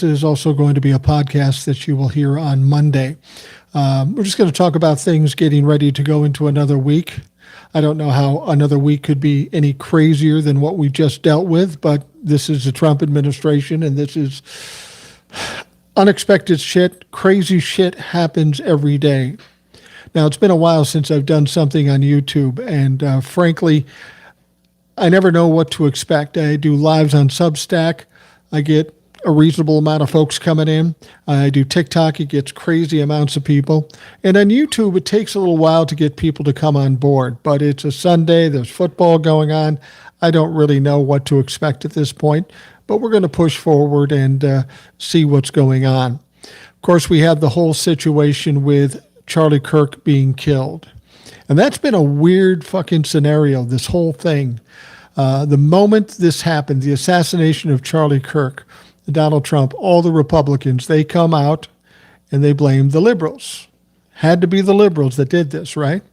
is also going to be a podcast that you will hear on Monday. We're just going to talk about things getting ready to go into another week. I don't know how another week could be any crazier than what we just dealt with, but this is the Trump administration, and this is unexpected shit. Crazy shit happens every day. Now, it's been a while since I've done something on YouTube, and frankly, I never know what to expect. I do lives on Substack. I get a reasonable amount of folks coming in. I do TikTok. It gets crazy amounts of people. And on YouTube, it takes a little while to get people to come on board. But it's a Sunday. There's football going on. I don't really know what to expect at this point. But we're going to push forward and see what's going on. Of course, we have the whole situation with Charlie Kirk being killed. And that's been a weird fucking scenario, this whole thing. The moment this happened, the assassination of Charlie Kirk, Donald Trump, all the Republicans, they come out and they blame the liberals. Had to be the liberals that did this, right?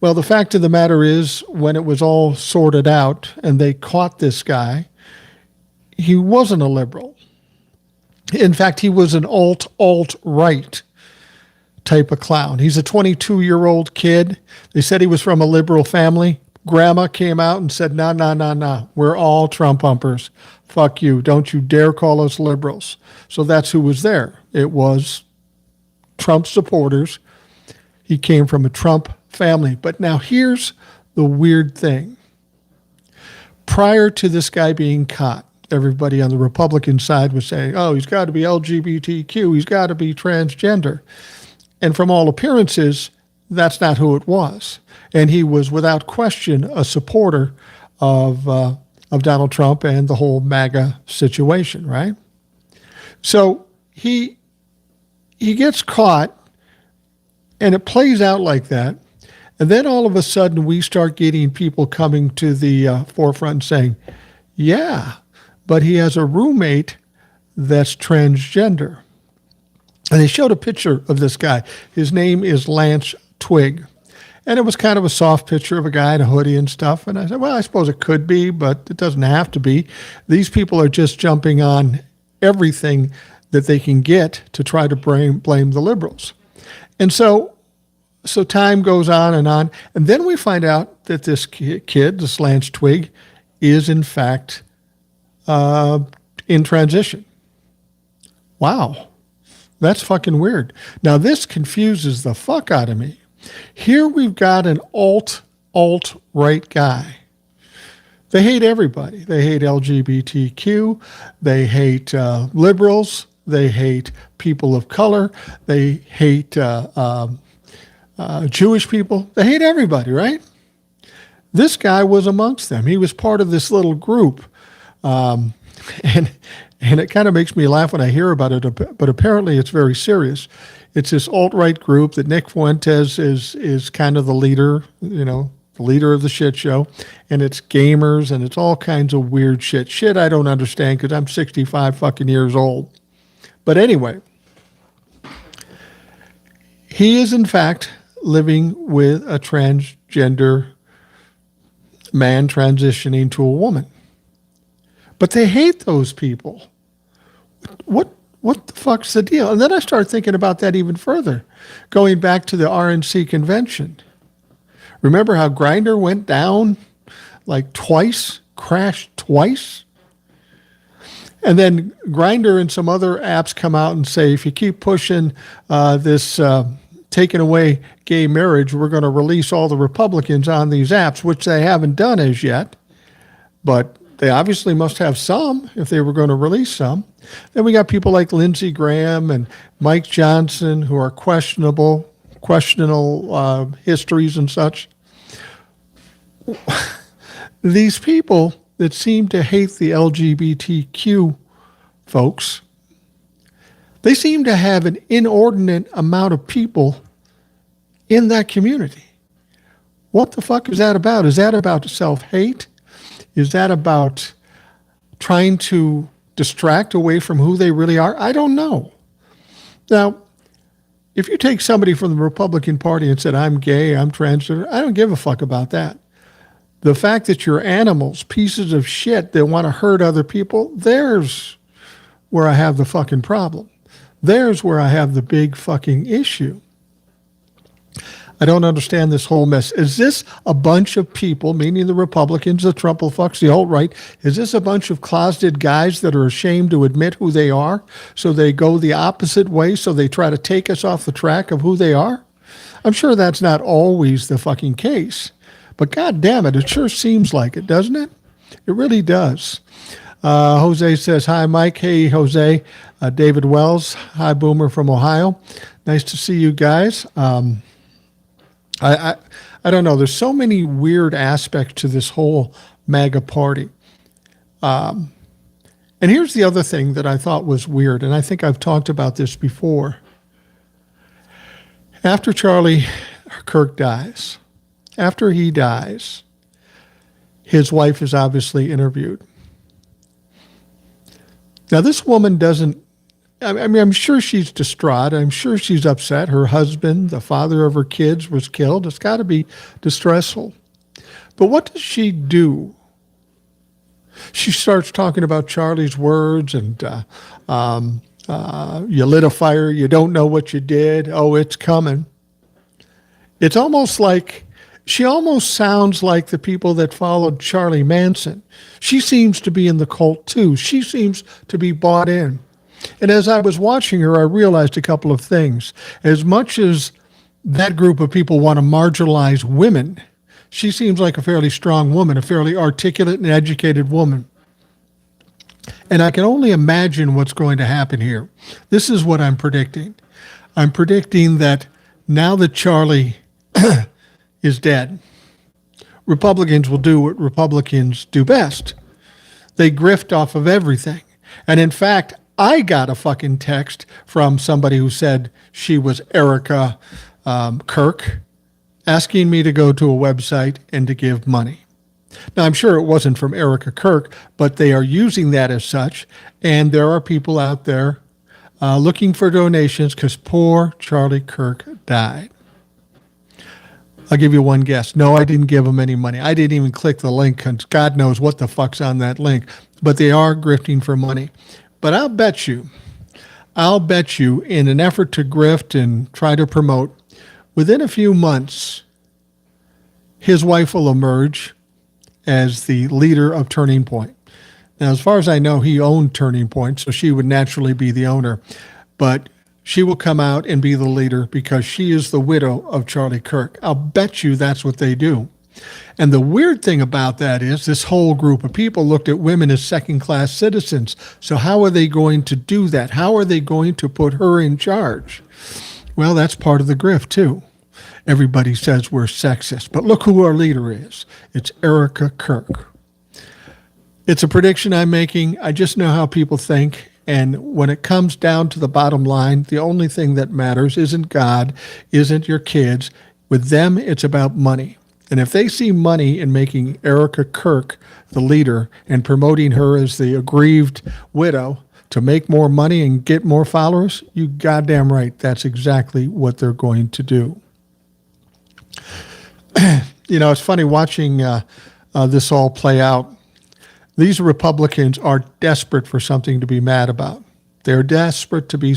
Well, the fact of the matter is, when it was all sorted out and they caught this guy, he wasn't a liberal. In fact, he was an alt-right type of clown. He's a 22-year-old kid. They said he was from a liberal family. Grandma came out and said, no. We're all Trump humpers. Fuck you. Don't you dare call us liberals. So that's who was there. It was Trump supporters. He came from a Trump family. But now here's the weird thing. Prior to this guy being caught, everybody on the Republican side was saying, oh, he's got to be LGBTQ. He's got to be transgender. And from all appearances, that's not who it was. And he was, without question, a supporter of Donald Trump and the whole MAGA situation, right? So he gets caught, and it plays out like that. And then all of a sudden, we start getting people coming to the forefront and saying, yeah, but he has a roommate that's transgender. And they showed a picture of this guy. His name is Lance Twig. And it was kind of a soft picture of a guy in a hoodie and stuff. And I said, well, I suppose it could be, but it doesn't have to be. These people are just jumping on everything that they can get to try to blame the liberals. And so time goes on. And then we find out that this kid, this Lance Twig, is in fact in transition. Wow. That's fucking weird. Now, this confuses the fuck out of me. Here we've got an alt-right guy. They hate everybody. They hate LGBTQ. They hate liberals. They hate people of color. They hate Jewish people. They hate everybody, right? This guy was amongst them. He was part of this little group. And it kind of makes me laugh when I hear about it, but apparently it's very serious. It's this alt-right group that Nick Fuentes is kind of the leader, the leader of the shit show, and it's gamers, and it's all kinds of weird shit. Shit I don't understand because I'm 65 fucking years old. But anyway, he is in fact living with a transgender man transitioning to a woman. But they hate those people. What the fuck's the deal? And then I started thinking about that even further, going back to the RNC convention. Remember how Grindr went down like twice, crashed twice? And then Grindr and some other apps come out and say, if you keep pushing this taking away gay marriage, we're going to release all the Republicans on these apps, which they haven't done as yet. But they obviously must have some if they were going to release some. Then we got people like Lindsey Graham and Mike Johnson who are questionable histories and such. These people that seem to hate the LGBTQ folks, they seem to have an inordinate amount of people in that community. What the fuck is that about? Is that about self-hate? Is that about trying to distract away from who they really are? I don't know. Now, if you take somebody from the Republican Party and said, I'm gay, I'm transgender, I don't give a fuck about that. The fact that you're animals, pieces of shit that want to hurt other people, there's where I have the fucking problem. There's where I have the big fucking issue. I don't understand this whole mess. Is this a bunch of people, meaning the Republicans, the Trumplefucks, the alt-right, is this a bunch of closeted guys that are ashamed to admit who they are, so they go the opposite way, so they try to take us off the track of who they are? I'm sure that's not always the fucking case. But God damn it, it sure seems like it, doesn't it? It really does. Jose says, hi, Mike. Hey, Jose. David Wells. Hi, Boomer from Ohio. Nice to see you guys. I don't know. There's so many weird aspects to this whole MAGA party. And here's the other thing that I thought was weird, and I think I've talked about this before. After Charlie Kirk dies, after he dies, his wife is obviously interviewed. Now, this woman doesn't, I mean, I'm sure she's distraught. I'm sure she's upset. Her husband, the father of her kids, was killed. It's got to be distressful. But what does she do? She starts talking about Charlie's words and you lit a fire. You don't know what you did. Oh, it's coming. It's almost like, she almost sounds like the people that followed Charlie Manson. She seems to be in the cult too. She seems to be bought in. And as I was watching her, I realized a couple of things. As much as that group of people want to marginalize women, she seems like a fairly strong woman, a fairly articulate and educated woman. And I can only imagine what's going to happen here. This is what I'm predicting. I'm predicting that now that Charlie is dead, Republicans will do what Republicans do best. They grift off of everything. And in fact, I got a fucking text from somebody who said she was Erica Kirk, asking me to go to a website and to give money. Now, I'm sure it wasn't from Erica Kirk, but they are using that as such. And there are people out there looking for donations because poor Charlie Kirk died. I'll give you one guess. No, I didn't give them any money. I didn't even click the link because God knows what the fuck's on that link. But they are grifting for money. But I'll bet you, in an effort to grift and try to promote, within a few months, his wife will emerge as the leader of Turning Point. Now, as far as I know, he owned Turning Point, so she would naturally be the owner. But she will come out and be the leader because she is the widow of Charlie Kirk. I'll bet you that's what they do. And the weird thing about that is this whole group of people looked at women as second-class citizens. So how are they going to do that? How are they going to put her in charge? Well, that's part of the grift, too. Everybody says we're sexist. But look who our leader is. It's Erica Kirk. It's a prediction I'm making. I just know how people think. And when it comes down to the bottom line, the only thing that matters isn't God, isn't your kids. With them, it's about money. And if they see money in making Erica Kirk the leader and promoting her as the aggrieved widow to make more money and get more followers, you goddamn right, that's exactly what they're going to do. You know, it's funny watching this all play out. These Republicans are desperate for something to be mad about. They're desperate to be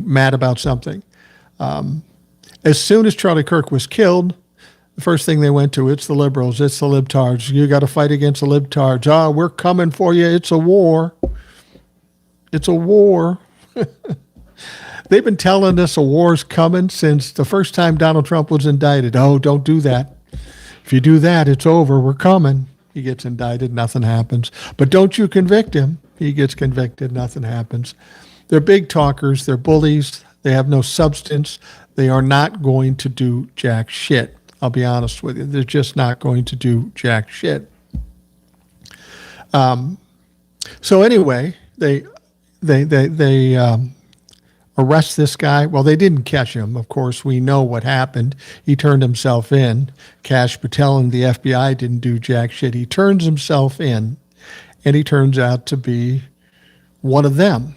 mad about something. As soon as Charlie Kirk was killed, the first thing they went to, it's the liberals, it's the libtards. You got to fight against the libtards. Oh, we're coming for you. It's a war. It's a war. They've been telling us a war's coming since the first time Donald Trump was indicted. Oh, don't do that. If you do that, it's over. We're coming. He gets indicted. Nothing happens. But don't you convict him. He gets convicted. Nothing happens. They're big talkers. They're bullies. They have no substance. They are not going to do jack shit. I'll be honest with you. They're just not going to do jack shit. So anyway, they arrest this guy. Well, they didn't catch him. Of course, we know what happened. He turned himself in. Kash Patel and the FBI didn't do jack shit. He turns himself in, and he turns out to be one of them.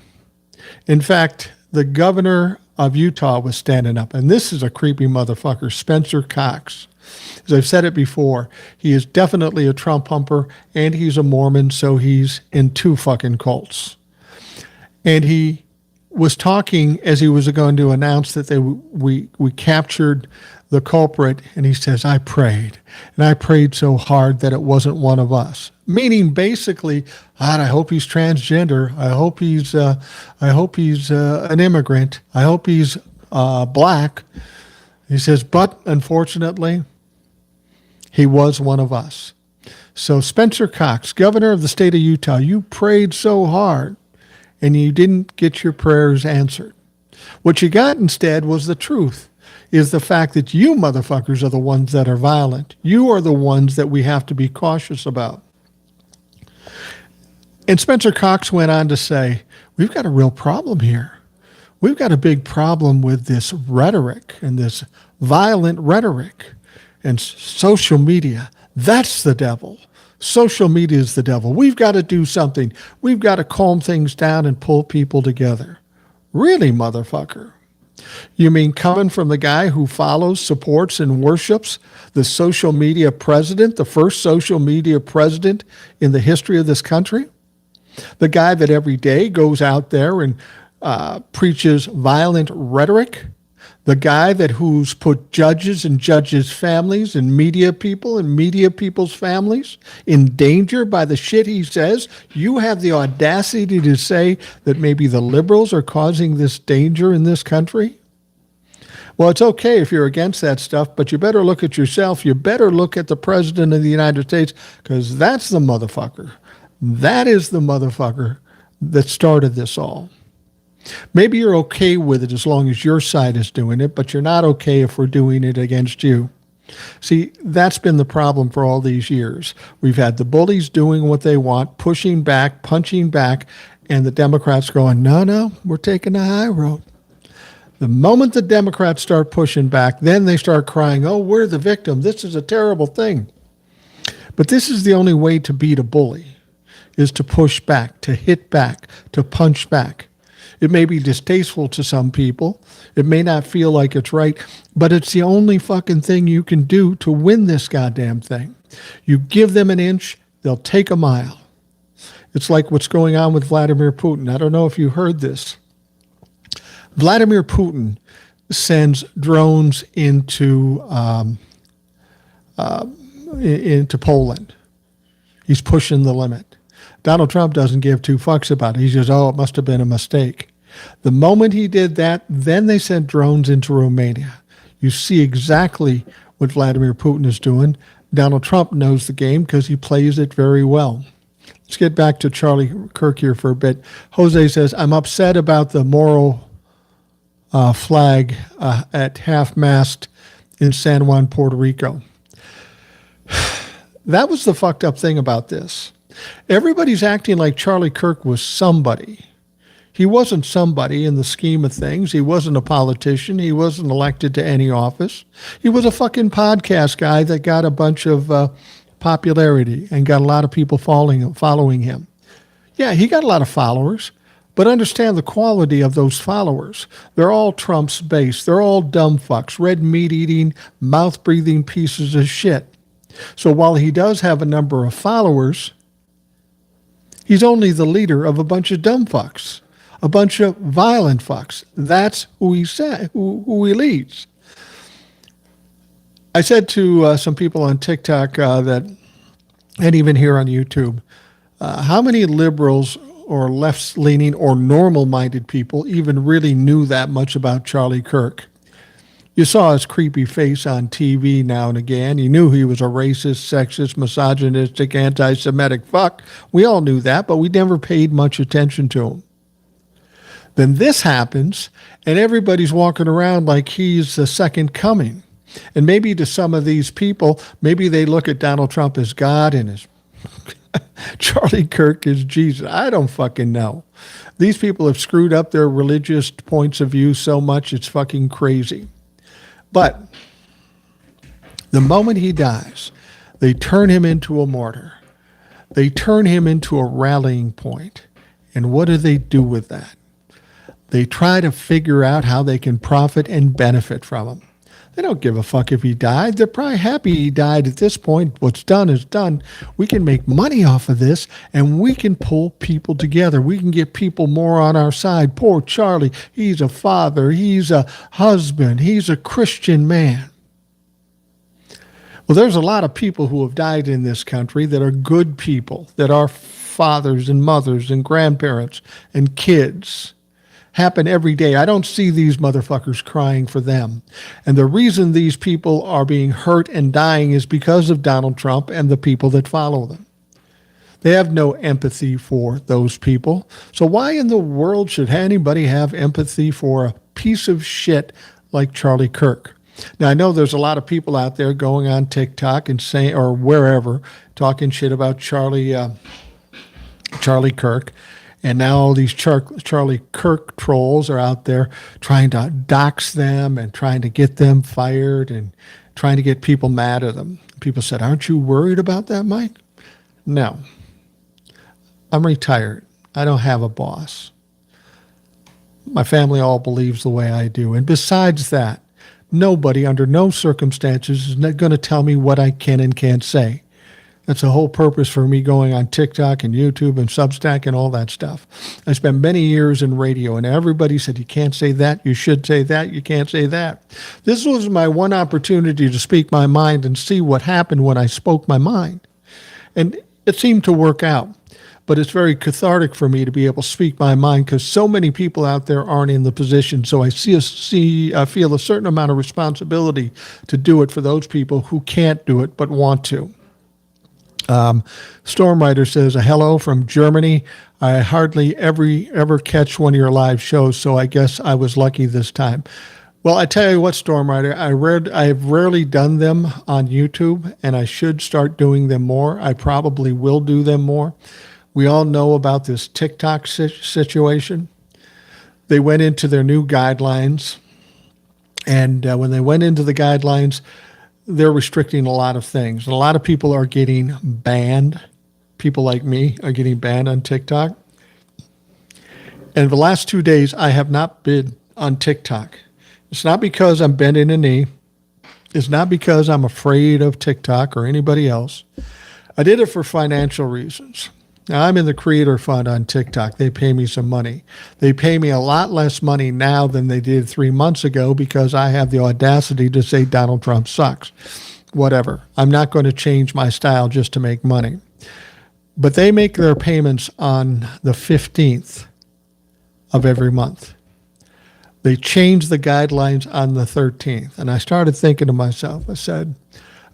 In fact, the governor of Utah was standing up, and this is a creepy motherfucker, Spencer Cox. As I've said it before, he is definitely a Trump humper, and he's a Mormon, so he's in two fucking cults. And he was talking as he was going to announce that we captured the culprit, and he says, I prayed, and I prayed so hard that it wasn't one of us. Meaning, basically, God, I hope he's transgender. I hope he's an immigrant. I hope he's black. He says, but unfortunately, he was one of us. So Spencer Cox, governor of the state of Utah, you prayed so hard, and you didn't get your prayers answered. What you got instead was the truth, is the fact that you motherfuckers are the ones that are violent. You are the ones that we have to be cautious about. And Spencer Cox went on to say, we've got a real problem here. We've got a big problem with this rhetoric and this violent rhetoric and social media. That's the devil. Social media is the devil. We've got to do something. We've got to calm things down and pull people together. Really, motherfucker? You mean coming from the guy who follows, supports, and worships the social media president, the first social media president in the history of this country? The guy that every day goes out there and preaches violent rhetoric? The guy who's put judges and judges' families and media people and media people's families in danger by the shit he says? You have the audacity to say that maybe the liberals are causing this danger in this country? Well, it's okay if you're against that stuff, but you better look at yourself. You better look at the president of the United States, because that's the motherfucker. That is the motherfucker that started this all. Maybe you're okay with it as long as your side is doing it, but you're not okay if we're doing it against you. See, that's been the problem for all these years. We've had the bullies doing what they want, pushing back, punching back, and the Democrats going, no, we're taking the high road. The moment the Democrats start pushing back, then they start crying, oh, we're the victim. This is a terrible thing. But this is the only way to beat a bully, is to push back, to hit back, to punch back. It may be distasteful to some people. It may not feel like it's right, but it's the only fucking thing you can do to win this goddamn thing. You give them an inch, they'll take a mile. It's like what's going on with Vladimir Putin. I don't know if you heard this. Vladimir Putin sends drones into Poland. He's pushing the limit. Donald Trump doesn't give two fucks about it. He says, it must have been a mistake. The moment he did that, then they sent drones into Romania. You see exactly what Vladimir Putin is doing. Donald Trump knows the game because he plays it very well. Let's get back to Charlie Kirk here for a bit. Jose says, I'm upset about the moral flag at half-mast in San Juan, Puerto Rico. That was the fucked up thing about this. Everybody's acting like Charlie Kirk was somebody. He wasn't somebody in the scheme of things. He wasn't a politician. He wasn't elected to any office. He was a fucking podcast guy that got a bunch of popularity and got a lot of people following him. Yeah, he got a lot of followers, but understand the quality of those followers. They're all Trump's base. They're all dumb fucks, red meat-eating, mouth-breathing pieces of shit. So while he does have a number of followers, he's only the leader of a bunch of dumb fucks, a bunch of violent fucks. That's who he who he leads. I said to some people on TikTok and even here on YouTube, how many liberals or left-leaning or normal-minded people even really knew that much about Charlie Kirk? You saw his creepy face on TV now and again. You knew he was a racist, sexist, misogynistic, anti-Semitic fuck. We all knew that, but we never paid much attention to him. Then this happens, and everybody's walking around like he's the second coming. And maybe to some of these people, maybe they look at Donald Trump as God and as Charlie Kirk as Jesus. I don't fucking know. These people have screwed up their religious points of view so much, it's fucking crazy. But the moment he dies, they turn him into a martyr. They turn him into a rallying point. And what do they do with that? They try to figure out how they can profit and benefit from him. They don't give a fuck if he died. They're probably happy he died at this point. What's done is done. We can make money off of this, and we can pull people together. We can get people more on our side. Poor Charlie. He's a father. He's a husband. He's a Christian man. Well, there's a lot of people who have died in this country that are good people, that are fathers and mothers and grandparents and kids. Happen every day. I don't see these motherfuckers crying for them. And the reason these people are being hurt and dying is because of Donald Trump and the people that follow them. They have no empathy for those people. So why in the world should anybody have empathy for a piece of shit like Charlie Kirk? Now, I know there's a lot of people out there going on TikTok and saying, or wherever, talking shit about Charlie Kirk. And now all these Charlie Kirk trolls are out there trying to dox them and trying to get them fired and trying to get people mad at them. People said, aren't you worried about that, Mike? No. I'm retired. I don't have a boss. My family all believes the way I do. And besides that, nobody under no circumstances is going to tell me what I can and can't say. That's the whole purpose for me going on TikTok and YouTube and Substack and all that stuff. I spent many years in radio, and everybody said, you can't say that, you should say that, you can't say that. This was my one opportunity to speak my mind and see what happened when I spoke my mind. And it seemed to work out. But it's very cathartic for me to be able to speak my mind because so many people out there aren't in the position. So I feel a certain amount of responsibility to do it for those people who can't do it but want to. Stormwriter says, a hello from Germany. I hardly ever catch one of your live shows, so I guess I was lucky this time. Well, I tell you what, Stormwriter, I've rarely done them on YouTube, and I should start doing them more. I probably will do them more. We all know about this TikTok situation. They went into their new guidelines, and when they went into the guidelines, they're restricting a lot of things. And a lot of people are getting banned. People like me are getting banned on TikTok. And the last 2 days, I have not been on TikTok. It's not because I'm bending a knee. It's not because I'm afraid of TikTok or anybody else. I did it for financial reasons. Now, I'm in the creator fund on TikTok. They pay me some money. They pay me a lot less money now than they did 3 months ago because I have the audacity to say Donald Trump sucks. Whatever. I'm not going to change my style just to make money. But they make their payments on the 15th of every month. They changed the guidelines on the 13th. And I started thinking to myself, I said,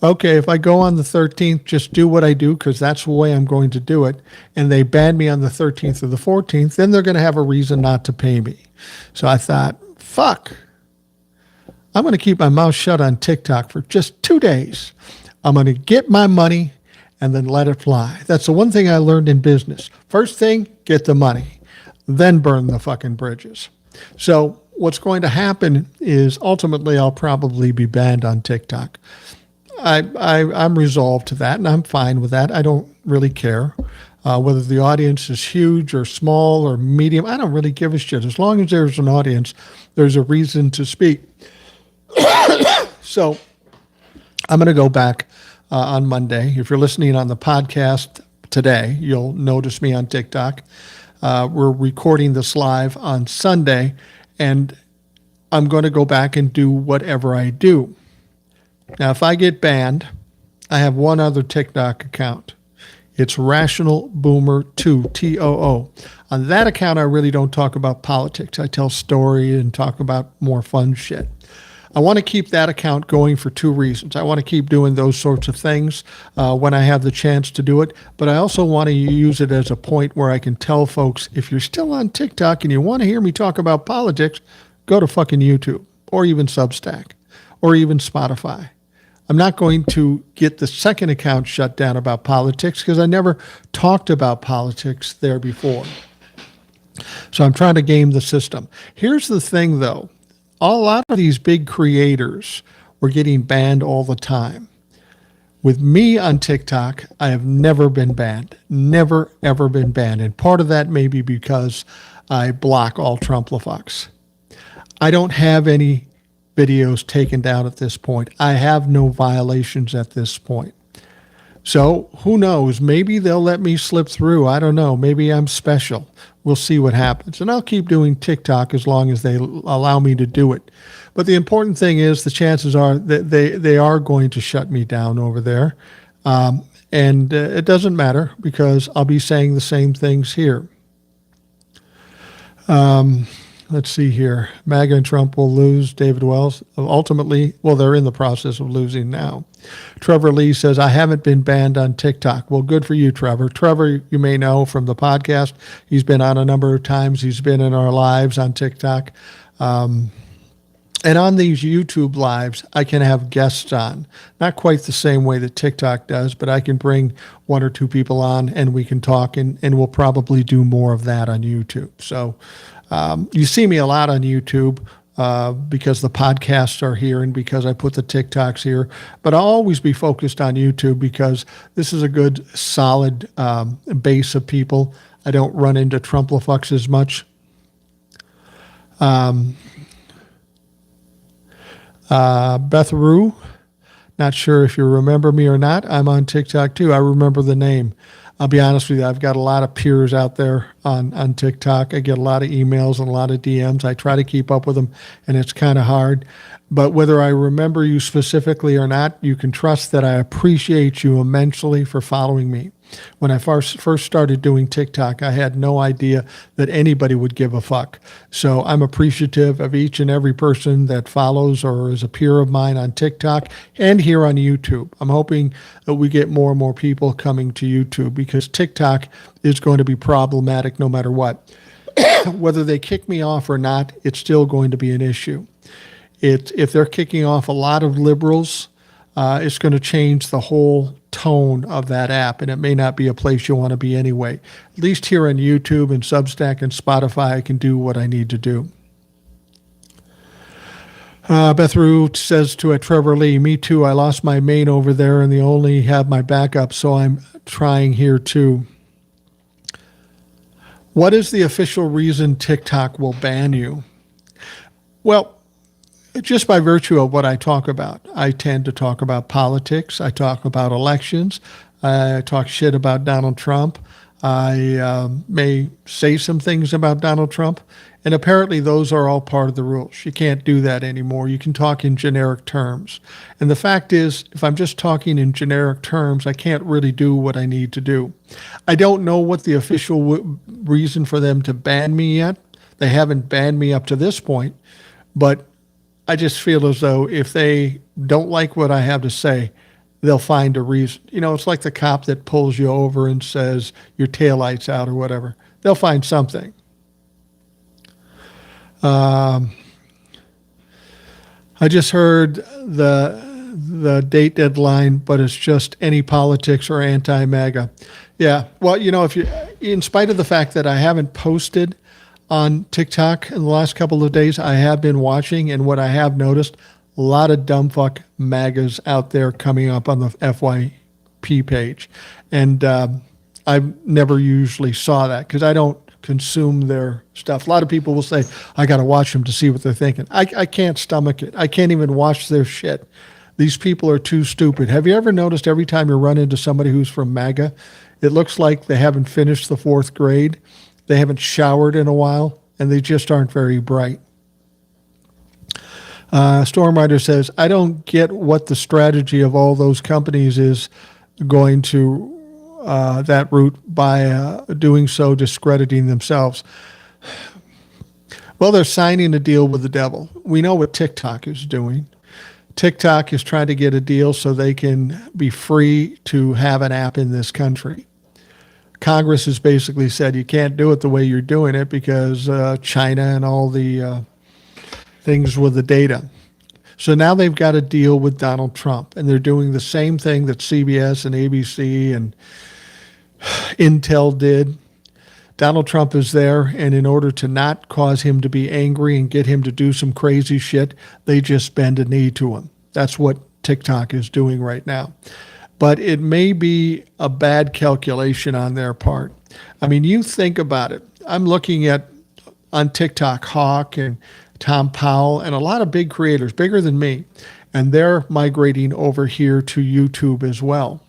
okay, if I go on the 13th, just do what I do because that's the way I'm going to do it. And they ban me on the 13th or the 14th, then they're going to have a reason not to pay me. So I thought, fuck, I'm going to keep my mouth shut on TikTok for just 2 days. I'm going to get my money and then let it fly. That's the one thing I learned in business. First thing, get the money, then burn the fucking bridges. So what's going to happen is ultimately I'll probably be banned on TikTok. I'm resolved to that, and I'm fine with that. I don't really care whether the audience is huge or small or medium. I don't really give a shit. As long as there's an audience, there's a reason to speak. So I'm going to go back on Monday. If you're listening on the podcast today, you'll notice me on TikTok. We're recording this live on Sunday, and I'm going to go back and do whatever I do. Now, if I get banned, I have one other TikTok account. It's Rational Boomer 2, T-O-O. On that account, I really don't talk about politics. I tell story and talk about more fun shit. I want to keep that account going for 2 reasons. I want to keep doing those sorts of things when I have the chance to do it, but I also want to use it as a point where I can tell folks, if you're still on TikTok and you want to hear me talk about politics, go to fucking YouTube or even Substack or even Spotify. I'm not going to get the second account shut down about politics because I never talked about politics there before. So I'm trying to game the system. Here's the thing, though. A lot of these big creators were getting banned all the time. With me on TikTok, I have never been banned. Never, ever been banned. And part of that may be because I block all Trump-la-fucks. I don't have any videos taken down at this point. I have no violations at this point. So who knows? Maybe they'll let me slip through. I don't know. Maybe I'm special. We'll see what happens. And I'll keep doing TikTok as long as they allow me to do it. But the important thing is the chances are that they are going to shut me down over there. And it doesn't matter because I'll be saying the same things here. Let's see here. MAGA and Trump will lose. David Wells. Ultimately, well, they're in the process of losing now. Trevor Lee says, I haven't been banned on TikTok. Well, good for you, Trevor. Trevor, you may know from the podcast. He's been on a number of times. He's been in our lives on TikTok. And on these YouTube lives, I can have guests on. Not quite the same way that TikTok does, but I can bring one or two people on and we can talk, and we'll probably do more of that on YouTube. So you see me a lot on YouTube because the podcasts are here and because I put the TikToks here. But I'll always be focused on YouTube because this is a good, solid base of people. I don't run into Trumplafucks as much. Beth Rue, not sure if you remember me or not. I'm on TikTok too. I remember the name. I'll be honest with you. I've got a lot of peers out there on TikTok. I get a lot of emails and a lot of DMs. I try to keep up with them, and it's kind of hard. But whether I remember you specifically or not, you can trust that I appreciate you immensely for following me. When I first started doing TikTok, I had no idea that anybody would give a fuck. So I'm appreciative of each and every person that follows or is a peer of mine on TikTok and here on YouTube. I'm hoping that we get more and more people coming to YouTube because TikTok is going to be problematic no matter what. Whether they kick me off or not, it's still going to be an issue. If they're kicking off a lot of liberals, it's going to change the whole tone of that app, and it may not be a place you want to be anyway. At least here on YouTube and Substack and Spotify, I can do what I need to do. Beth Rue says to Trevor Lee, me too, I lost my main over there and they only have my backup, so I'm trying here too. What is the official reason TikTok will ban you? Well, just by virtue of what I talk about. I tend to talk about politics. I talk about elections. I talk shit about Donald Trump. I may say some things about Donald Trump. And apparently those are all part of the rules. You can't do that anymore. You can talk in generic terms. And the fact is, if I'm just talking in generic terms, I can't really do what I need to do. I don't know what the official reason for them to ban me yet. They haven't banned me up to this point. But I just feel as though if they don't like what I have to say, they'll find a reason. You know, it's like the cop that pulls you over and says your taillight's out or whatever. They'll find something. I just heard the date deadline, but it's just any politics or anti-MAGA. Yeah, well, you know, in spite of the fact that I haven't posted on TikTok in the last couple of days, I have been watching, and what I have noticed, a lot of dumbfuck MAGAs out there coming up on the FYP page. And I never usually saw that because I don't consume their stuff. A lot of people will say, I got to watch them to see what they're thinking. I can't stomach it. I can't even watch their shit. These people are too stupid. Have you ever noticed every time you run into somebody who's from MAGA, it looks like they haven't finished the 4th grade? They haven't showered in a while, and they just aren't very bright. Stormrider says, I don't get what the strategy of all those companies is going to that route by doing so, discrediting themselves. Well, they're signing a deal with the devil. We know what TikTok is doing. TikTok is trying to get a deal so they can be free to have an app in this country. Congress has basically said you can't do it the way you're doing it because China and all the things with the data. So now they've got a deal with Donald Trump, and they're doing the same thing that CBS and ABC and Intel did. Donald Trump is there, and in order to not cause him to be angry and get him to do some crazy shit, they just bend a knee to him. That's what TikTok is doing right now. But it may be a bad calculation on their part. I mean, you think about it. I'm looking at on TikTok Hawk and Tom Powell, and a lot of big creators, bigger than me, and they're migrating over here to YouTube as well.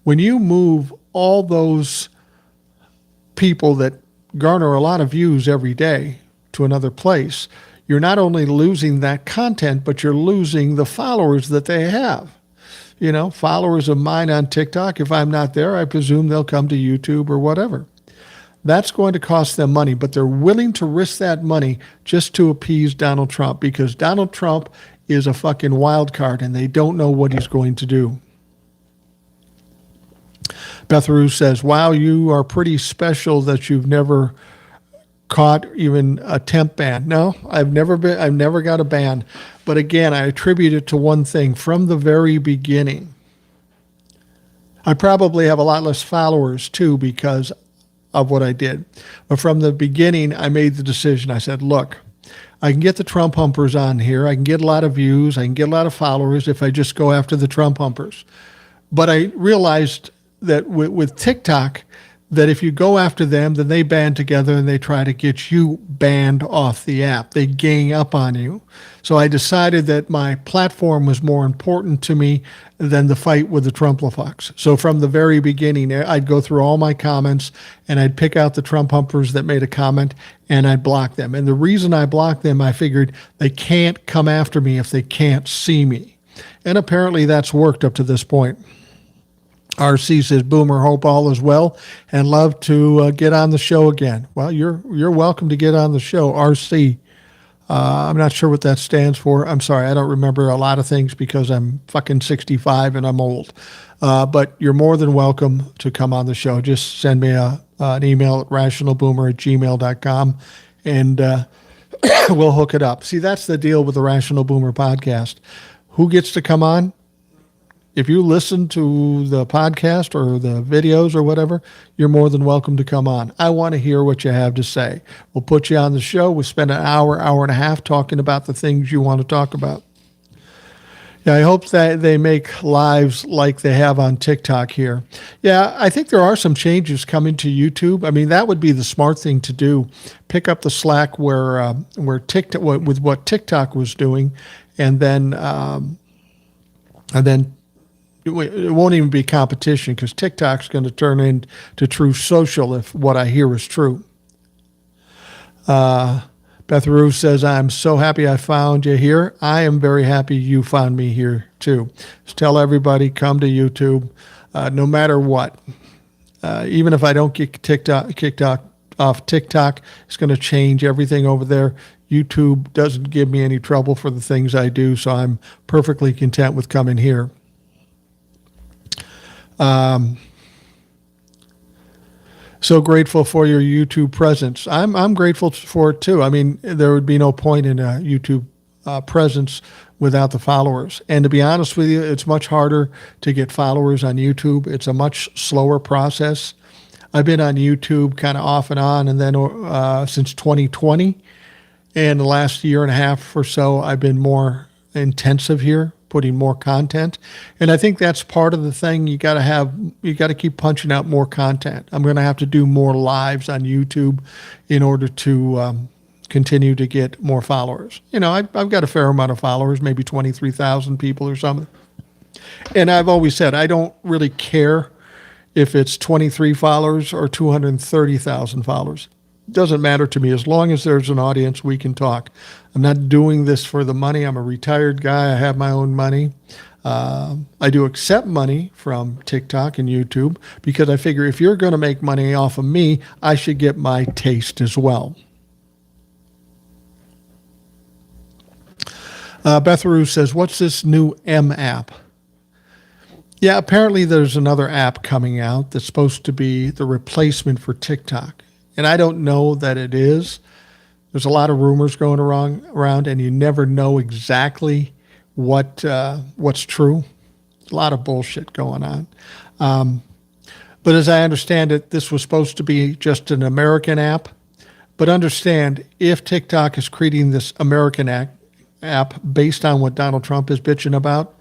When you move all those people that garner a lot of views every day to another place, you're not only losing that content, but you're losing the followers that they have. You know, followers of mine on TikTok, if I'm not there, I presume they'll come to YouTube or whatever. That's going to cost them money, but they're willing to risk that money just to appease Donald Trump, because Donald Trump is a fucking wild card and they don't know what he's going to do. Beth Rue says, wow, you are pretty special that you've never caught even a temp ban. No, I've never got a ban. But again, I attribute it to one thing. From the very beginning, I probably have a lot less followers too because of what I did. But from the beginning, I made the decision. I said, look, I can get the Trump humpers on here. I can get a lot of views. I can get a lot of followers if I just go after the Trump humpers. But I realized that with TikTok, that if you go after them, then they band together and they try to get you banned off the app. They gang up on you. So I decided that my platform was more important to me than the fight with the Trump-lafucks. So from the very beginning, I'd go through all my comments and I'd pick out the Trump humpers that made a comment and I'd block them. And the reason I blocked them, I figured they can't come after me if they can't see me. And apparently that's worked up to this point. RC says, Boomer, hope all is well and love to get on the show again. Well, you're welcome to get on the show, RC. I'm not sure what that stands for. I'm sorry, I don't remember a lot of things because I'm fucking 65 and I'm old. But you're more than welcome to come on the show. Just send me an email at rationalboomer@gmail.com and we'll hook it up. See, that's the deal with the Rational Boomer podcast. Who gets to come on? If you listen to the podcast or the videos or whatever, you're more than welcome to come on. I want to hear what you have to say. We'll put you on the show. We'll spend an hour and a half talking about the things you want to talk about. Yeah, I hope that they make lives like they have on TikTok here. Yeah, I think there are some changes coming to YouTube. I mean, that would be the smart thing to do. Pick up the slack where TikTok, with what TikTok was doing, and then it won't even be competition because TikTok's going to turn into True Social if what I hear is true. Beth Rue says, I'm so happy I found you here. I am very happy you found me here too. Just tell everybody, come to YouTube, no matter what. Even if I don't get kicked off TikTok, it's going to change everything over there. YouTube doesn't give me any trouble for the things I do, so I'm perfectly content with coming here. So grateful for your YouTube presence. I'm grateful for it too. I mean, there would be no point in a YouTube presence without the followers. And to be honest with you, it's much harder to get followers on YouTube. It's a much slower process. I've been on YouTube kind of off and on, and then since 2020, and the last year and a half or so, I've been more intensive here, putting more content. And I think that's part of the thing. You got to keep punching out more content. I'm going to have to do more lives on YouTube in order to continue to get more followers. You know, I've got a fair amount of followers, maybe 23,000 people or something. And I've always said, I don't really care if it's 23 followers or 230,000 followers. It doesn't matter to me. As long as there's an audience, we can talk. I'm not doing this for the money. I'm a retired guy. I have my own money. I do accept money from TikTok and YouTube because I figure if you're going to make money off of me, I should get my taste as well. Beth Rue says, what's this new M app? Yeah, apparently there's another app coming out that's supposed to be the replacement for TikTok. And I don't know that it is. There's a lot of rumors going around, and you never know exactly what's true. A lot of bullshit going on. But as I understand it, this was supposed to be just an American app. But understand, if TikTok is creating this American app based on what Donald Trump is bitching about,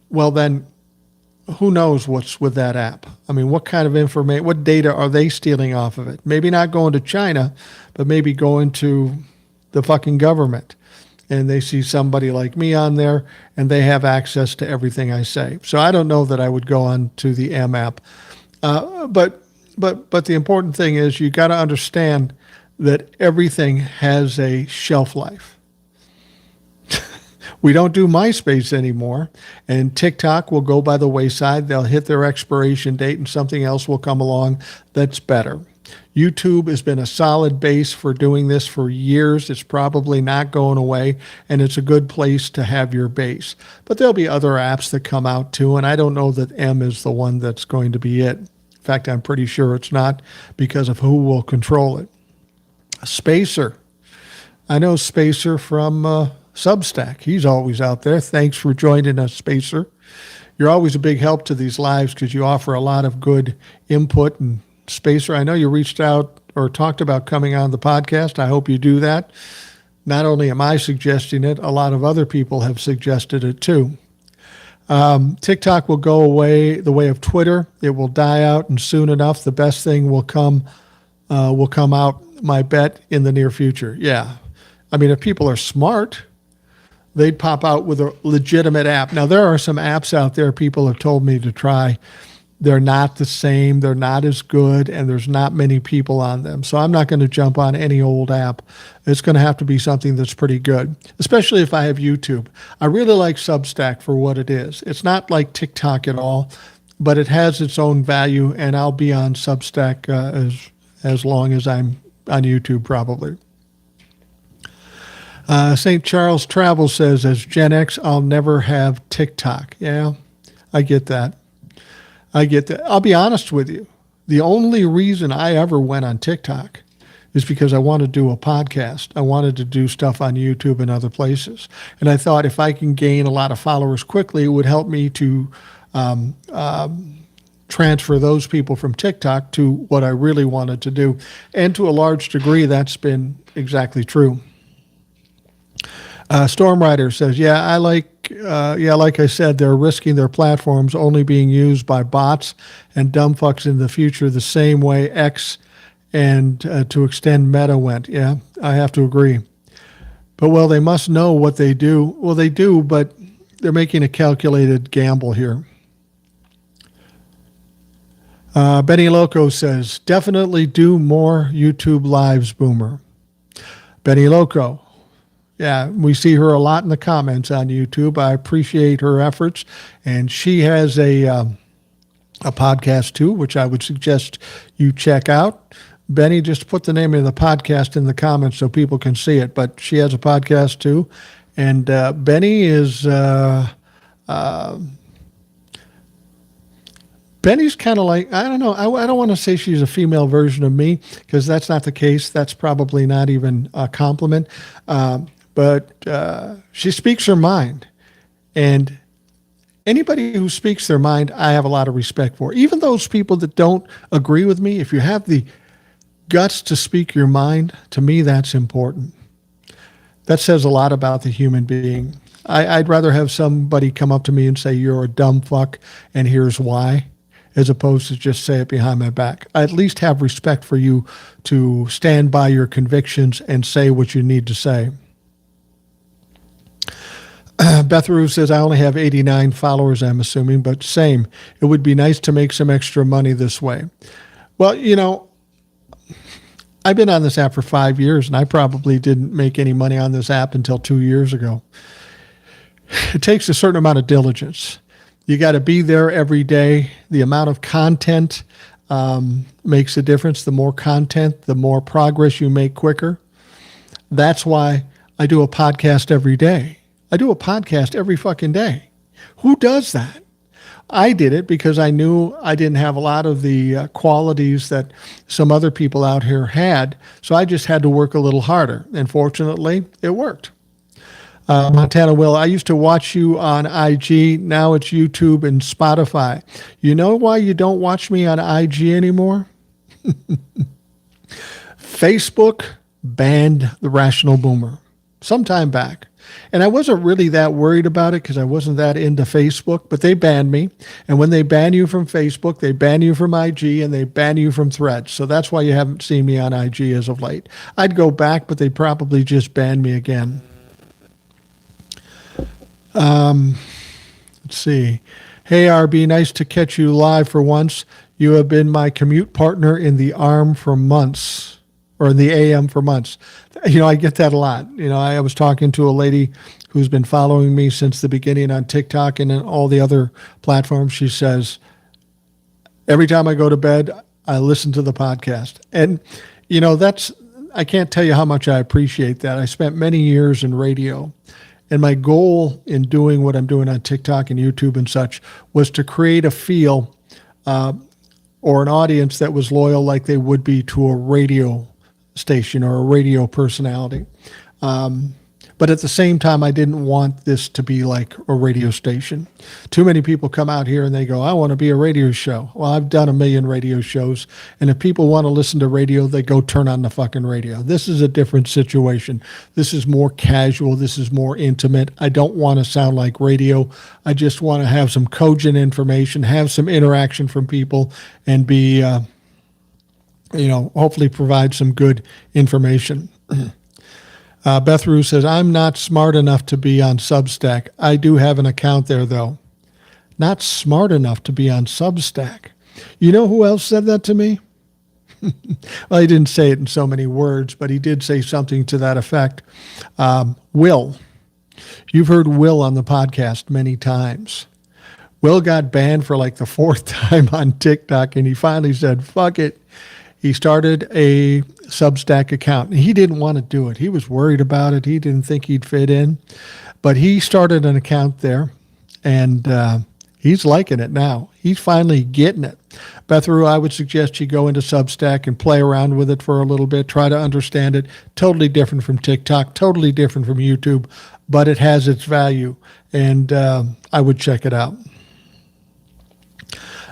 well then, who knows what's with that app? I mean, what kind of information, what data are they stealing off of it? Maybe not going to China, but maybe going to the fucking government. And they see somebody like me on there, and they have access to everything I say. So I don't know that I would go on to the M app. But the important thing is you got to understand that everything has a shelf life. We don't do MySpace anymore, and TikTok will go by the wayside. They'll hit their expiration date, and something else will come along that's better. YouTube has been a solid base for doing this for years. It's probably not going away, and it's a good place to have your base. But there'll be other apps that come out too, and I don't know that M is the one that's going to be it. In fact, I'm pretty sure it's not because of who will control it. Spacer. I know Spacer from Substack. He's always out there. Thanks for joining us, Spacer. You're always a big help to these lives because you offer a lot of good input. And Spacer, I know you reached out or talked about coming on the podcast. I hope you do that. Not only am I suggesting it, a lot of other people have suggested it too. TikTok will go away the way of Twitter. It will die out, and soon enough, the best thing will come out, my bet, in the near future. Yeah. I mean, if people are smart, they'd pop out with a legitimate app. Now, there are some apps out there people have told me to try. They're not the same. They're not as good, and there's not many people on them. So I'm not going to jump on any old app. It's going to have to be something that's pretty good, especially if I have YouTube. I really like Substack for what it is. It's not like TikTok at all, but it has its own value, and I'll be on Substack as long as I'm on YouTube probably. St. Charles Travel says, as Gen X, I'll never have TikTok. Yeah, I get that. I'll be honest with you. The only reason I ever went on TikTok is because I wanted to do a podcast. I wanted to do stuff on YouTube and other places. And I thought if I can gain a lot of followers quickly, it would help me to transfer those people from TikTok to what I really wanted to do. And to a large degree, that's been exactly true. Stormrider says, like I said, they're risking their platforms only being used by bots and dumb fucks in the future the same way X and to extend Meta went. Yeah, I have to agree. But, well, they must know what they do. Well, they do, but they're making a calculated gamble here. Benny Loco says, definitely do more YouTube lives, Boomer. Benny Loco. Yeah, we see her a lot in the comments on YouTube. I appreciate her efforts, and she has a podcast too, which I would suggest you check out. Benny, just put the name of the podcast in the comments so people can see it. But she has a podcast too, and Benny is Benny's kind of like, I don't know. I don't want to say she's a female version of me because that's not the case. That's probably not even a compliment. But she speaks her mind, and anybody who speaks their mind, I have a lot of respect for. Even those people that don't agree with me, if you have the guts to speak your mind, to me, that's important. That says a lot about the human being. I'd rather have somebody come up to me and say, you're a dumb fuck, and here's why, as opposed to just say it behind my back. I at least have respect for you to stand by your convictions and say what you need to say. Beth Rue says, I only have 89 followers, I'm assuming, but same. It would be nice to make some extra money this way. Well, you know, I've been on this app for 5 years, and I probably didn't make any money on this app until 2 years ago. It takes a certain amount of diligence. You got to be there every day. The amount of content makes a difference. The more content, the more progress you make quicker. That's why I do a podcast every day. I do a podcast every fucking day. Who does that? I did it because I knew I didn't have a lot of the qualities that some other people out here had. So I just had to work a little harder. And fortunately, it worked. Montana Will, I used to watch you on IG. Now it's YouTube and Spotify. You know why you don't watch me on IG anymore? Facebook banned the Rational Boomer some time back. And I wasn't really that worried about it because I wasn't that into Facebook, but they banned me. And when they ban you from Facebook, they ban you from IG and they ban you from Threads. So that's why you haven't seen me on IG as of late. I'd go back, but they probably just banned me again. Let's see. Hey, RB, nice to catch you live for once. You have been my commute partner in the AM for months, or in the AM for months. I get that a lot. I was talking to a lady who's been following me since the beginning on TikTok and all the other platforms. She says, every time I go to bed, I listen to the podcast. And, I can't tell you how much I appreciate that. I spent many years in radio. And my goal in doing what I'm doing on TikTok and YouTube and such was to create a feel or an audience that was loyal like they would be to a radio station or a radio personality. But at the same time, I didn't want this to be like a radio station. Too many people come out here and they go, I want to be a radio show. Well, I've done 1 million radio shows. And if people want to listen to radio, they go turn on the fucking radio. This is a different situation. This is more casual. This is more intimate. I don't want to sound like radio. I just want to have some cogent information, have some interaction from people, and be, hopefully provide some good information. Beth Rue says, I'm not smart enough to be on Substack. I do have an account there, though. Not smart enough to be on Substack. You know who else said that to me? Well, he didn't say it in so many words, but he did say something to that effect. Will. You've heard Will on the podcast many times. Will got banned for like the 4th time on TikTok, and he finally said, fuck it. He started a Substack account. He didn't want to do it. He was worried about it. He didn't think he'd fit in. But he started an account there, and he's liking it now. He's finally getting it. Beth Rue, I would suggest you go into Substack and play around with it for a little bit. Try to understand it. Totally different from TikTok. Totally different from YouTube. But it has its value, and I would check it out.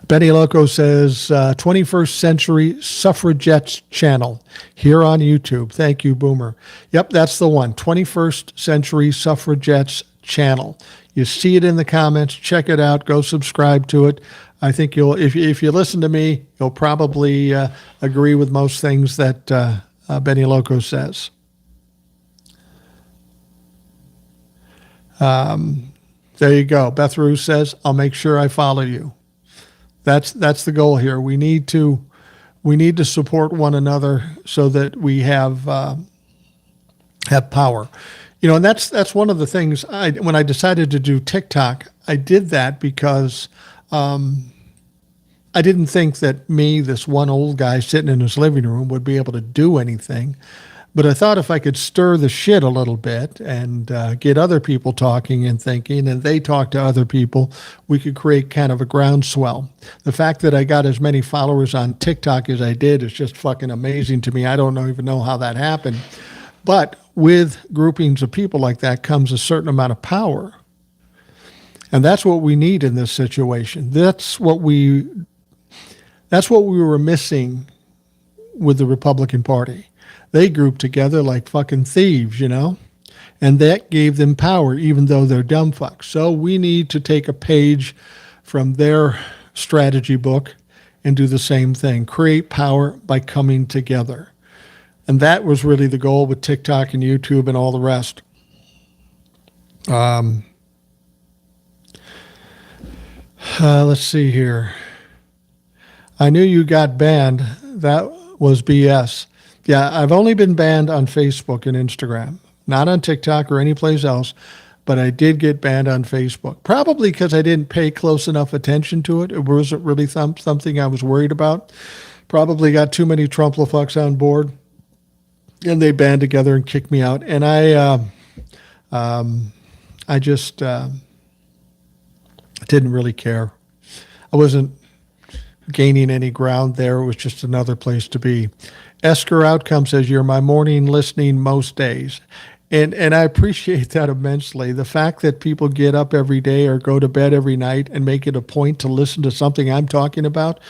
Benny Loco says, 21st Century Suffragettes channel here on YouTube. Thank you, Boomer. Yep, that's the one. 21st Century Suffragettes channel. You see it in the comments. Check it out. Go subscribe to it. I think if you listen to me, you'll probably agree with most things that Benny Loco says. There you go. Beth Rue says, I'll make sure I follow you. That's the goal here. We need to support one another so that we have power. And that's one of the things when I decided to do TikTok, I did that because I didn't think that me, this one old guy sitting in his living room, would be able to do anything. But I thought if I could stir the shit a little bit and get other people talking and thinking, and they talk to other people, we could create kind of a groundswell. The fact that I got as many followers on TikTok as I did is just fucking amazing to me. I don't even know how that happened. But with groupings of people like that comes a certain amount of power. And that's what we need in this situation. That's what we were missing with the Republican Party. They grouped together like fucking thieves, and that gave them power, even though they're dumb fucks. So we need to take a page from their strategy book and do the same thing. Create power by coming together. And that was really the goal with TikTok and YouTube and all the rest. Let's see here. I knew you got banned. That was BS. Yeah, I've only been banned on Facebook and Instagram, not on TikTok or any place else, but I did get banned on Facebook, probably because I didn't pay close enough attention to it. It wasn't really something I was worried about. Probably got too many Trump-la-fucks on board, and they band together and kicked me out. And I just didn't really care. I wasn't gaining any ground there. It was just another place to be. Esker Outcome says, you're my morning listening most days. And I appreciate that immensely. The fact that people get up every day or go to bed every night and make it a point to listen to something I'm talking about,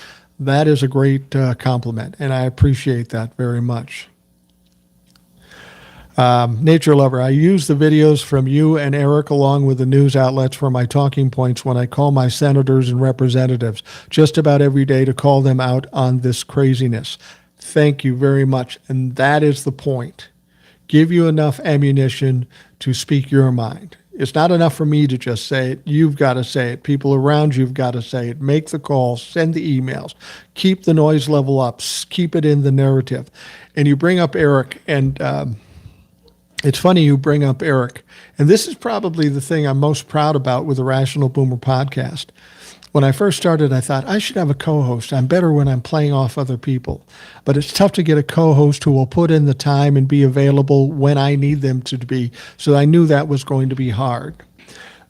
that is a great compliment. And I appreciate that very much. Nature Lover, I use the videos from you and Eric along with the news outlets for my talking points when I call my senators and representatives just about every day to call them out on this craziness. Thank you very much. And that is the point. Give you enough ammunition to speak your mind. It's not enough for me to just say it. You've got to say it. People around you've got to say it. Make the calls, send the emails, keep the noise level up, keep it in the narrative. And you bring up Eric, and it's funny you bring up Eric. And this is probably the thing I'm most proud about with the Rational Boomer podcast. When I first started, I thought I should have a co-host. I'm better when I'm playing off other people. But it's tough to get a co-host who will put in the time and be available when I need them to be. So I knew that was going to be hard.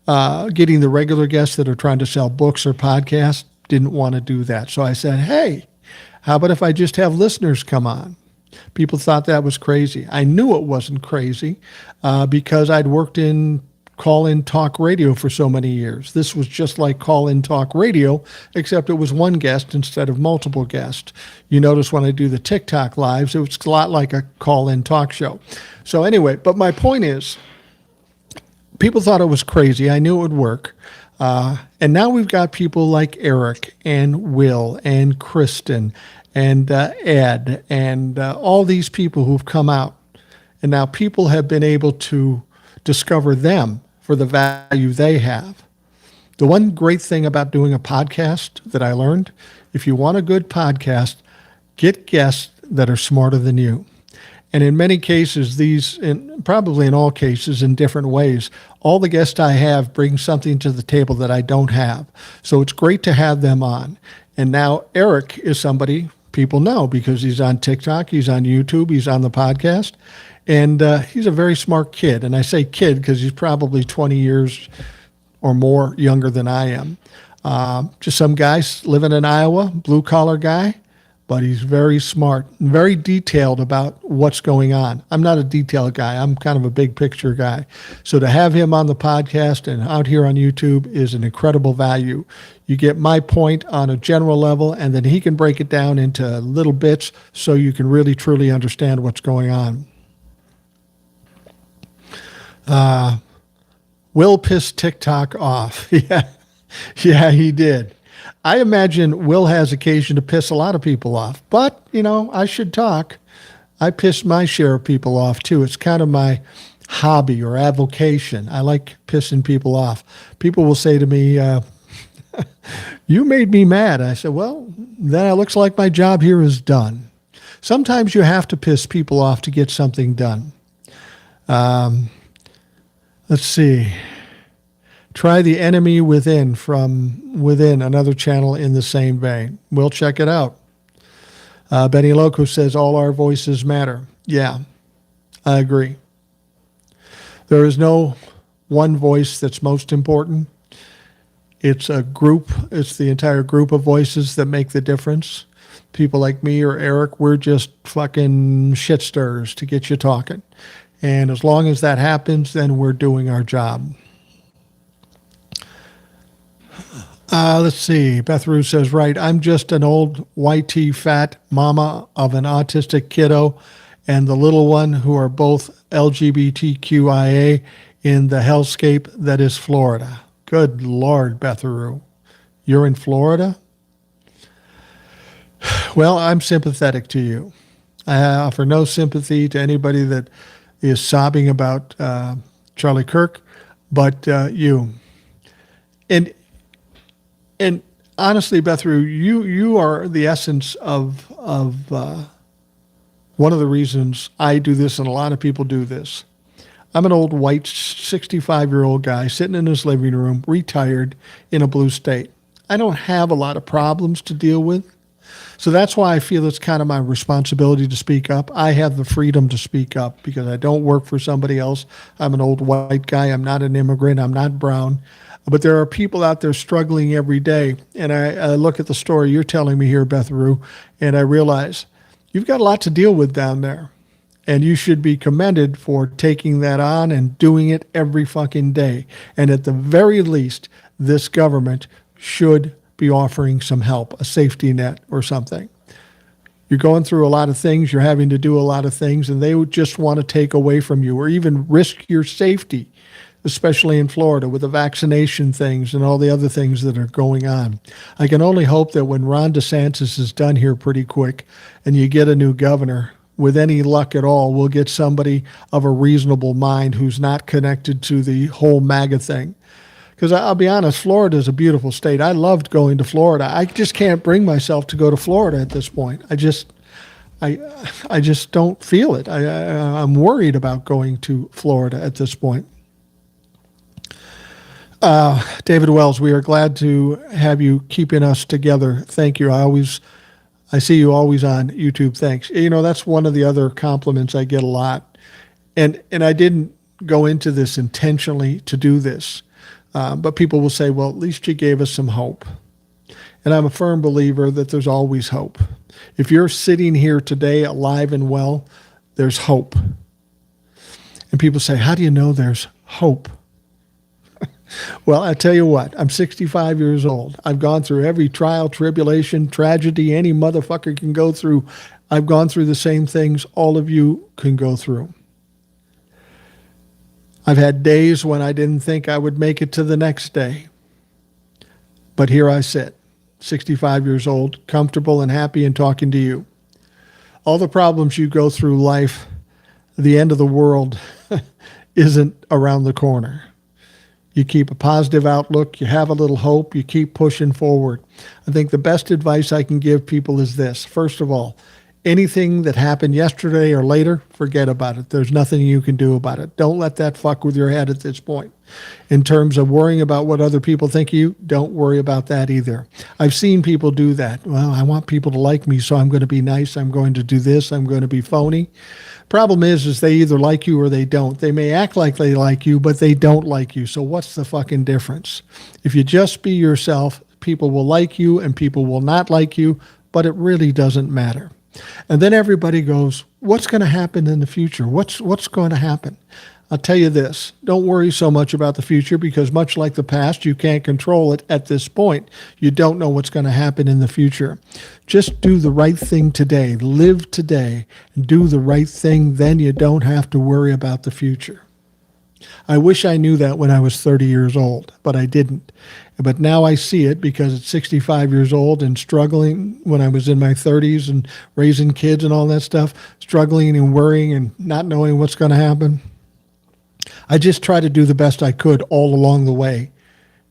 Getting the regular guests that are trying to sell books or podcasts, didn't want to do that. So I said, hey, how about if I just have listeners come on? People thought that was crazy. I knew it wasn't crazy because I'd worked in call-in talk radio for so many years. This was just like call-in talk radio, except it was one guest instead of multiple guests. You notice when I do the TikTok lives, it was a lot like a call-in talk show. So anyway, but my point is, people thought it was crazy. I knew it would work. And now we've got people like Eric and Will and Kristen and Ed and all these people who've come out. And now people have been able to discover them for the value they have. The one great thing about doing a podcast that I learned, if you want a good podcast, get guests that are smarter than you. And in many cases, probably in all cases, in different ways, all the guests I have bring something to the table that I don't have. So it's great to have them on. And now Eric is somebody people know because he's on TikTok, he's on YouTube, he's on the podcast. And he's a very smart kid. And I say kid because he's probably 20 years or more younger than I am. Just some guy living in Iowa, blue-collar guy, but he's very smart and very detailed about what's going on. I'm not a detailed guy. I'm kind of a big-picture guy. So to have him on the podcast and out here on YouTube is an incredible value. You get my point on a general level, and then he can break it down into little bits so you can really, truly understand what's going on. Will pissed TikTok off. Yeah, he did. I imagine Will has occasion to piss a lot of people off, but, I should talk. I piss my share of people off, too. It's kind of my hobby or avocation. I like pissing people off. People will say to me, you made me mad. I said, well, then it looks like my job here is done. Sometimes you have to piss people off to get something done. Let's see. Try The Enemy Within from Within, another channel in the same vein. We'll check it out. Benny Loco says all our voices matter. Yeah, I agree. There is no one voice that's most important. It's a group. It's the entire group of voices that make the difference. People like me or Eric, we're just fucking shit stirrers to get you talking. And as long as that happens, then we're doing our job. Let's see. Beth Rue says, right, I'm just an old YT fat mama of an autistic kiddo and the little one who are both LGBTQIA in the hellscape that is Florida. Good Lord, Beth Rue. You're in Florida? Well, I'm sympathetic to you. I offer no sympathy to anybody that is sobbing about Charlie Kirk, but you. And honestly, Beth Rue, you are the essence of one of the reasons I do this and a lot of people do this. I'm an old white 65-year-old guy sitting in his living room, retired in a blue state. I don't have a lot of problems to deal with. So that's why I feel it's kind of my responsibility to speak up. I have the freedom to speak up because I don't work for somebody else. I'm an old white guy. I'm not an immigrant. I'm not brown. But there are people out there struggling every day. And I look at the story you're telling me here, Beth Rue, and I realize you've got a lot to deal with down there. And you should be commended for taking that on and doing it every fucking day. And at the very least, this government should be offering some help, a safety net or something. You're going through a lot of things. You're having to do a lot of things, and they would just want to take away from you or even risk your safety, especially in Florida with the vaccination things and all the other things that are going on. I can only hope that when Ron DeSantis is done here pretty quick and you get a new governor, with any luck at all, we'll get somebody of a reasonable mind who's not connected to the whole MAGA thing. Because I'll be honest, Florida is a beautiful state. I loved going to Florida. I just can't bring myself to go to Florida at this point. I just don't feel it. I'm worried about going to Florida at this point. David Wells, we are glad to have you keeping us together. Thank you. I see you always on YouTube. Thanks. You know, that's one of the other compliments I get a lot. And I didn't go into this intentionally to do this. But people will say, well, at least you gave us some hope. And I'm a firm believer that there's always hope. If you're sitting here today alive and well, there's hope. And people say, how do you know there's hope? Well, I tell you what, I'm 65 years old. I've gone through every trial, tribulation, tragedy any motherfucker can go through. I've gone through the same things all of you can go through. I've had days when I didn't think I would make it to the next day. But here I sit, 65 years old, comfortable and happy and talking to you. All the problems you go through life, the end of the world isn't around the corner. You keep a positive outlook, you have a little hope, you keep pushing forward. I think the best advice I can give people is this. First of all, anything that happened yesterday or later, forget about it. There's nothing you can do about it. Don't let that fuck with your head at this point. In terms of worrying about what other people think of you, don't worry about that either. I've seen people do that. Well, I want people to like me, so I'm going to be nice. I'm going to do this. I'm going to be phony. Problem is they either like you or they don't. They may act like they like you, but they don't like you. So what's the fucking difference? If you just be yourself, people will like you and people will not like you, but it really doesn't matter. And then everybody goes, what's going to happen in the future? What's going to happen? I'll tell you this, don't worry so much about the future because much like the past, you can't control it at this point. You don't know what's going to happen in the future. Just do the right thing today, live today, and do the right thing, then you don't have to worry about the future. I wish I knew that when I was 30 years old, but I didn't. But now I see it because at 65 years old and struggling when I was in my 30s and raising kids and all that stuff, struggling and worrying and not knowing what's going to happen. I just try to do the best I could all along the way.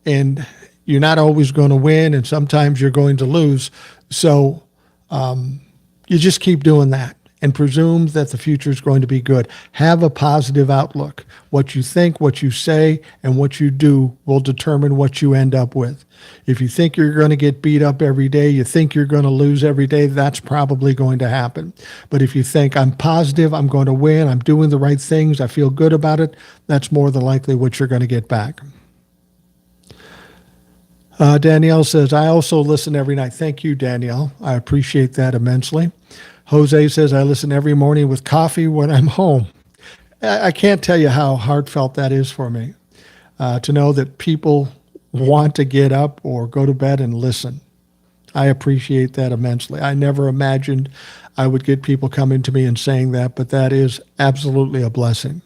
And you're not always going to win, and sometimes you're going to lose. So you just keep doing that and presume that the future is going to be good. Have a positive outlook. What you think, what you say, and what you do will determine what you end up with. If you think you're going to get beat up every day, you think you're going to lose every day, that's probably going to happen. But if you think, I'm positive, I'm going to win, I'm doing the right things, I feel good about it, that's more than likely what you're going to get back. Danielle says, I also listen every night. Thank you, Danielle. I appreciate that immensely. Jose says, I listen every morning with coffee when I'm home. I can't tell you how heartfelt that is for me, to know that people want to get up or go to bed and listen. I appreciate that immensely. I never imagined I would get people coming to me and saying that, but that is absolutely a blessing.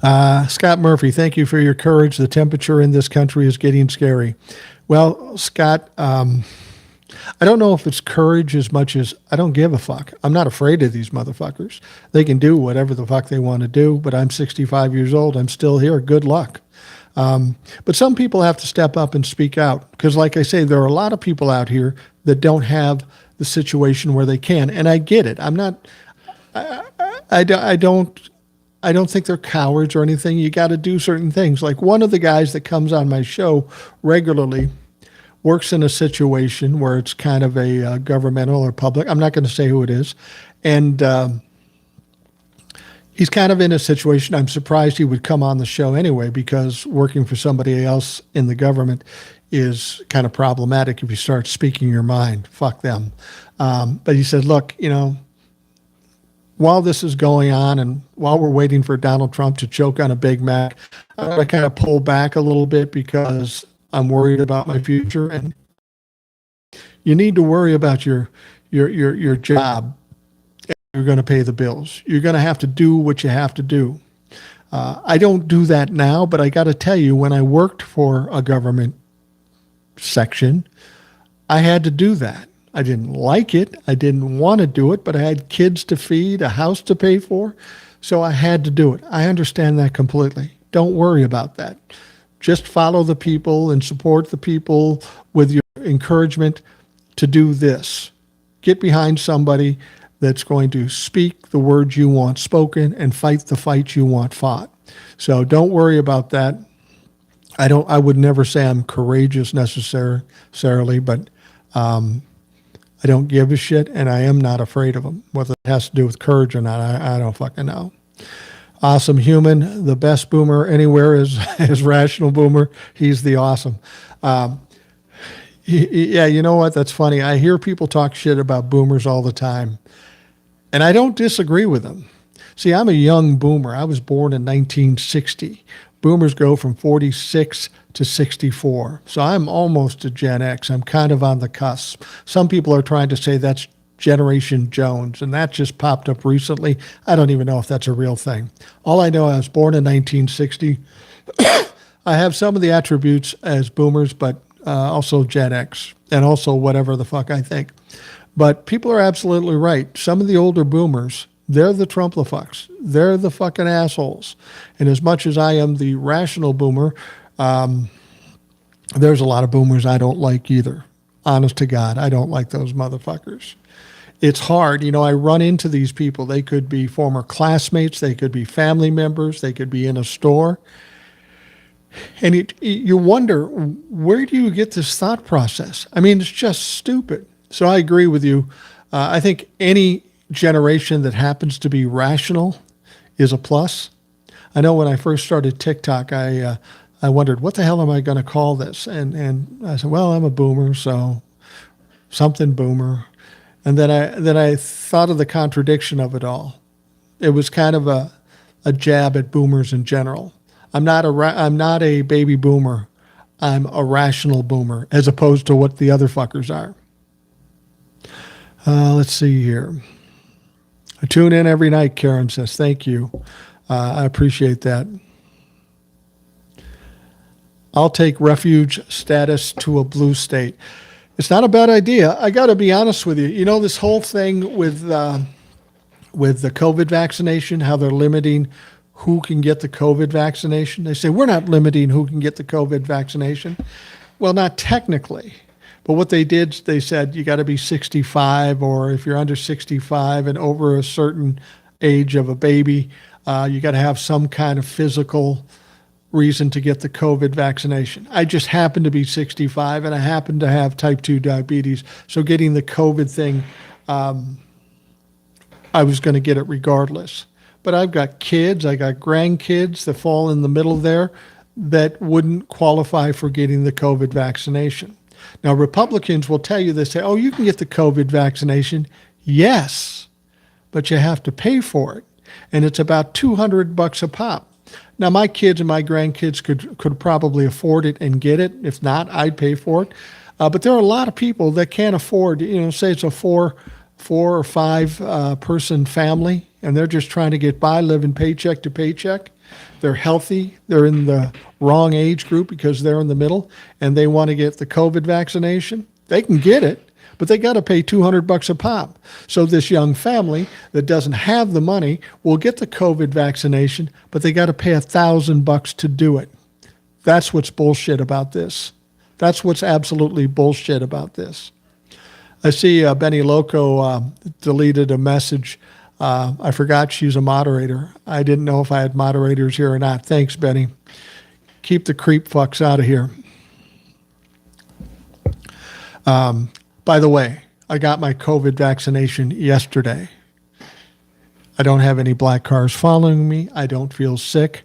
Scott Murphy, thank you for your courage. The temperature in this country is getting scary. Well, Scott, I don't know if it's courage as much as I don't give a fuck. I'm not afraid of these motherfuckers. They can do whatever the fuck they want to do, but I'm 65 years old. I'm still here. Good luck. But some people have to step up and speak out because, like I say, there are a lot of people out here that don't have the situation where they can, and I get it. I'm not. I don't think they're cowards or anything. You got to do certain things. Like one of the guys that comes on my show regularly works in a situation where it's kind of a governmental or public. I'm not going to say who it is. And he's kind of in a situation. I'm surprised he would come on the show anyway, because working for somebody else in the government is kind of problematic if you start speaking your mind. Fuck them. But he said, look, while this is going on and while we're waiting for Donald Trump to choke on a Big Mac, I'm going to kind of pull back a little bit because I'm worried about my future. And you need to worry about your your job. You're going to pay the bills. You're going to have to do what you have to do. I don't do that now, but I got to tell you, when I worked for a government section, I had to do that. I didn't like it. I didn't want to do it, but I had kids to feed, a house to pay for, so I had to do it. I understand that completely. Don't worry about that. Just follow the people and support the people with your encouragement to do this. Get behind somebody that's going to speak the words you want spoken and fight the fight you want fought. So don't worry about that. I would never say I'm courageous necessarily, but I don't give a shit, and I am not afraid of them. Whether it has to do with courage or not, I don't fucking know. Awesome human, the best boomer anywhere is Rational Boomer. He's the awesome. Yeah, you know what? That's funny. I hear people talk shit about boomers all the time, and I don't disagree with them. See, I'm a young boomer. I was born in 1960. Boomers go from 46 to 64. So I'm almost a Gen X. I'm kind of on the cusp. Some people are trying to say that's Generation Jones, and that just popped up recently. I don't even know if that's a real thing. All I know, I was born in 1960. I have some of the attributes as boomers, but also Gen X, and also whatever the fuck I think. But people are absolutely right. Some of the older boomers, they're the Trump-la-fucks. They're the fucking assholes. And as much as I am the rational boomer, there's a lot of boomers I don't like either. Honest to God, I don't like those motherfuckers. It's hard. You know, I run into these people. They could be former classmates. They could be family members. They could be in a store. And you wonder, where do you get this thought process? I mean, it's just stupid. So I agree with you. I think any generation that happens to be rational is a plus. I know when I first started TikTok, I wondered, what the hell am I going to call this? And I said, well, I'm a boomer, so something boomer. And then I thought of the contradiction of it all. It was kind of a jab at boomers in general. I'm not a baby boomer. I'm a rational boomer, as opposed to what the other fuckers are. Let's see here. I tune in every night, Karen says. Thank you. I appreciate that. I'll take refuge status to a blue state. It's not a bad idea. I got to be honest with you. You know, this whole thing with the COVID vaccination, how they're limiting who can get the COVID vaccination. They say, we're not limiting who can get the COVID vaccination. Well, not technically. But what they did, they said you got to be 65, or if you're under 65 and over a certain age of a baby, you got to have some kind of physical reason to get the COVID vaccination. I just happen to be 65 and I happen to have type 2 diabetes. So getting the COVID thing, I was going to get it regardless. But I've got kids, I got grandkids that fall in the middle there that wouldn't qualify for getting the COVID vaccination. Now, Republicans will tell you, they say, oh, you can get the COVID vaccination. Yes, but you have to pay for it. And it's about $200 a pop. Now, my kids and my grandkids could probably afford it and get it. If not, I'd pay for it. But there are a lot of people that can't afford, say it's a four or five person family, and they're just trying to get by, living paycheck to paycheck. They're healthy. They're in the wrong age group because they're in the middle, and they want to get the COVID vaccination. They can get it, but they got to pay $200 a pop. So this young family that doesn't have the money will get the COVID vaccination, but they got to pay $1,000 to do it. That's what's bullshit about this. That's what's absolutely bullshit about this. I see Benny Loco deleted a message. I forgot she's a moderator. I didn't know if I had moderators here or not. Thanks, Benny. Keep the creep fucks out of here. By the way, I got my COVID vaccination yesterday. I don't have any black cars following me. I don't feel sick.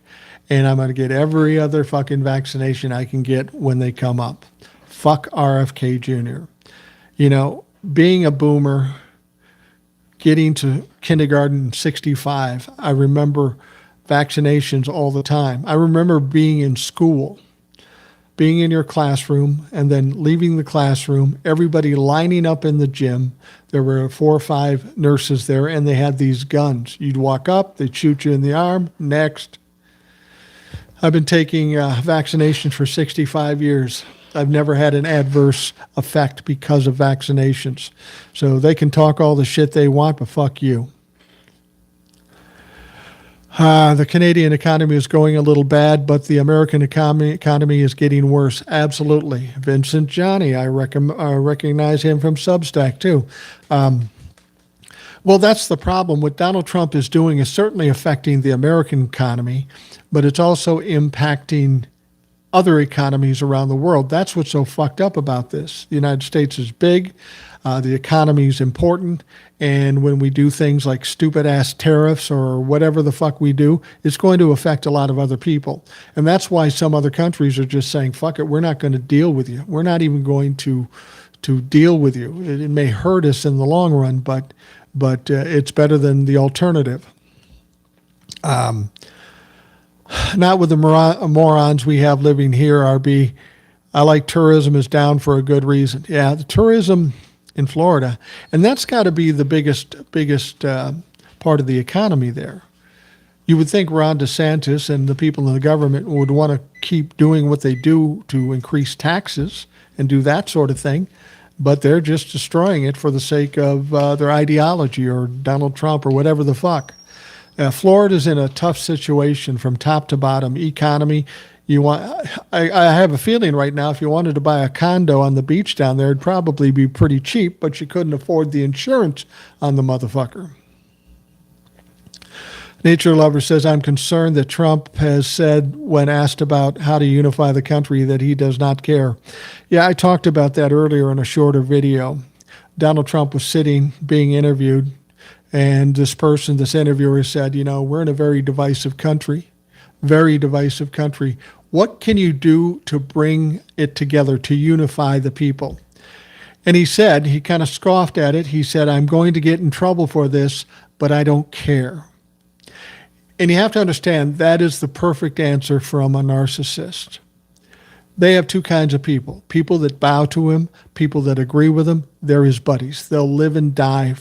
And I'm going to get every other fucking vaccination I can get when they come up. Fuck RFK Jr. Being a boomer, getting to kindergarten 65, I remember vaccinations all the time. I remember being in school. being in your classroom and then leaving the classroom, everybody lining up in the gym. There were 4 or 5 nurses there, and they had these guns. You'd walk up, they'd shoot you in the arm. Next. I've been taking vaccinations for 65 years. I've never had an adverse effect because of vaccinations. So they can talk all the shit they want, but fuck you. The Canadian economy is going a little bad, but the American economy is getting worse. Absolutely. Vincent Johnny, I recognize him from Substack too. Well, that's the problem. What Donald Trump is doing is certainly affecting the American economy, but it's also impacting other economies around the world. That's what's so fucked up about this. The United States is big. The economy is important. And when we do things like stupid-ass tariffs or whatever the fuck we do, it's going to affect a lot of other people. And that's why some other countries are just saying, fuck it, we're not going to deal with you. We're not even going to deal with you. It may hurt us in the long run, but it's better than the alternative. Not with the morons we have living here, RB. I like tourism is down for a good reason. Yeah, the tourism in Florida, and that's got to be the biggest part of the economy there. You would think Ron DeSantis and the people in the government would want to keep doing what they do to increase taxes and do that sort of thing, but they're just destroying it for the sake of their ideology or Donald Trump or whatever the fuck. Florida's in a tough situation from top to bottom. Economy, I have a feeling right now if you wanted to buy a condo on the beach down there, it'd probably be pretty cheap, but you couldn't afford the insurance on the motherfucker. Nature Lover says, I'm concerned that Trump has said when asked about how to unify the country that he does not care. Yeah, I talked about that earlier in a shorter video. Donald Trump was sitting, being interviewed, and this interviewer said, we're in a very divisive country, very divisive country. What can you do to bring it together, to unify the people? And he kind of scoffed at it. He said, I'm going to get in trouble for this, but I don't care. And you have to understand that is the perfect answer from a narcissist. They have 2 kinds of people that bow to him, people that agree with him. They're his buddies. They'll live and die.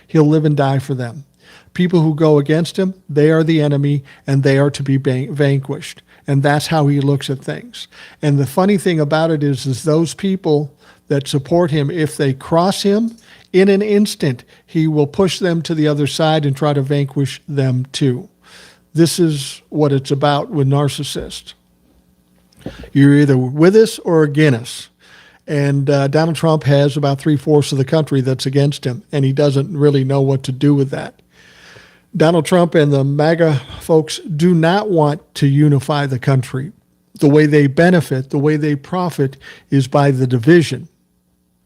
He'll live and die for them. People who go against him, they are the enemy, and they are to be vanquished. And that's how he looks at things. And the funny thing about it is those people that support him, if they cross him, in an instant, he will push them to the other side and try to vanquish them too. This is what it's about with narcissists. You're either with us or against us. And Donald Trump has about 3/4 of the country that's against him, and he doesn't really know what to do with that. Donald Trump and the MAGA folks do not want to unify the country. The way they benefit, the way they profit is by the division.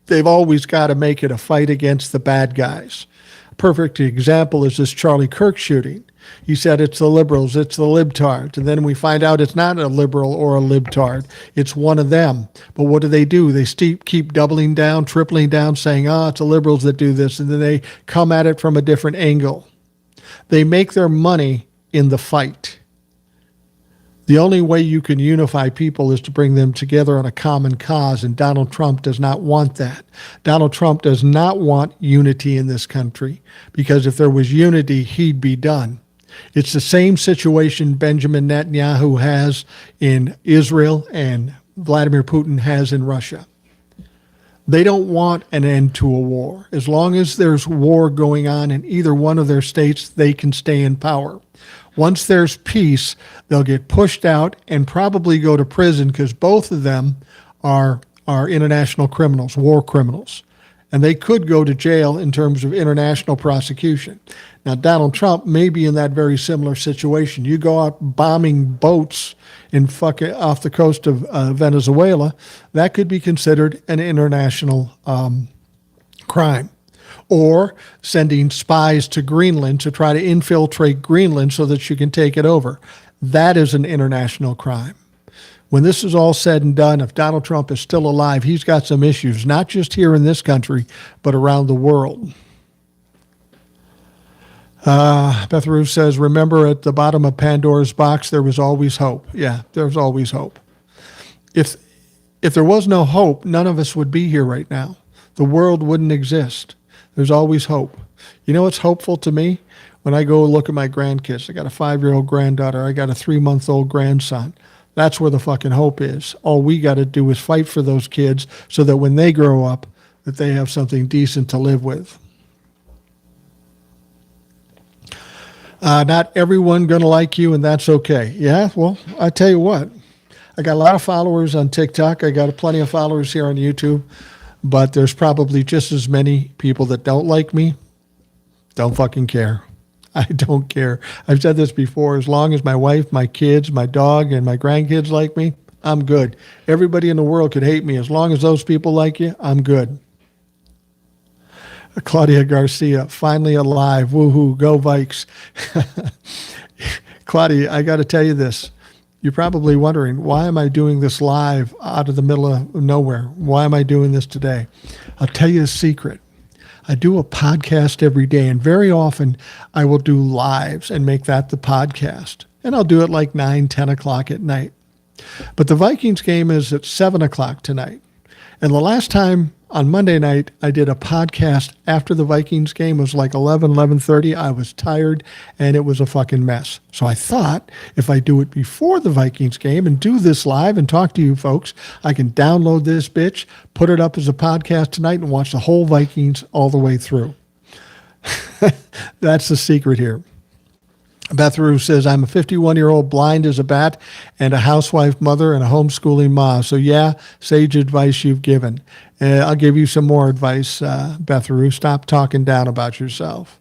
They've always got to make it a fight against the bad guys. A perfect example is this Charlie Kirk shooting. He said it's the liberals, it's the libtards. And then we find out it's not a liberal or a libtard. It's one of them. But what do? They keep doubling down, tripling down, saying, it's the liberals that do this. And then they come at it from a different angle. They make their money in the fight. The only way you can unify people is to bring them together on a common cause, and Donald Trump does not want that. Donald Trump does not want unity in this country, because if there was unity, he'd be done. It's the same situation Benjamin Netanyahu has in Israel and Vladimir Putin has in Russia. They don't want an end to a war. As long as there's war going on in either one of their states, they can stay in power. Once there's peace, they'll get pushed out and probably go to prison because both of them are international criminals, war criminals. And they could go to jail in terms of international prosecution. Now, Donald Trump may be in that very similar situation. You go out bombing boats off the coast of Venezuela, that could be considered an international crime. Or sending spies to Greenland to try to infiltrate Greenland so that you can take it over. That is an international crime. When this is all said and done, if Donald Trump is still alive, he's got some issues, not just here in this country, but around the world. Beth Ruth says, remember at the bottom of Pandora's box, there was always hope. Yeah, there's always hope. If if there was no hope, none of us would be here right now. The world wouldn't exist. There's always hope. You know what's hopeful to me? When I go look at my grandkids, I got a 5-year-old granddaughter, I got a 3-month-old grandson. That's where the fucking hope is. All we got to do is fight for those kids so that when they grow up, that they have something decent to live with. Not everyone going to like you, and that's okay. Yeah, well, I tell you what. I got a lot of followers on TikTok. I got plenty of followers here on YouTube. But there's probably just as many people that don't like me. Don't fucking care. I don't care. I've said this before. As long as my wife, my kids, my dog, and my grandkids like me, I'm good. Everybody in the world could hate me. As long as those people like you, I'm good. Claudia Garcia, finally alive. Woohoo, go Vikes. Claudia, I got to tell you this. You're probably wondering, why am I doing this live out of the middle of nowhere? Why am I doing this today? I'll tell you a secret. I do a podcast every day, and very often I will do lives and make that the podcast. And I'll do it like 9, 10 o'clock at night. But the Vikings game is at 7 o'clock tonight. And the last time on Monday night, I did a podcast after the Vikings game. It was like 11:30. I was tired, and it was a fucking mess. So I thought if I do it before the Vikings game and do this live and talk to you folks, I can download this bitch, put it up as a podcast tonight, and watch the whole Vikings all the way through. That's the secret here. Beth Rue says, I'm a 51-year-old blind as a bat and a housewife mother and a homeschooling mom. So, yeah, sage advice you've given. I'll give you some more advice, Beth Rue. Stop talking down about yourself.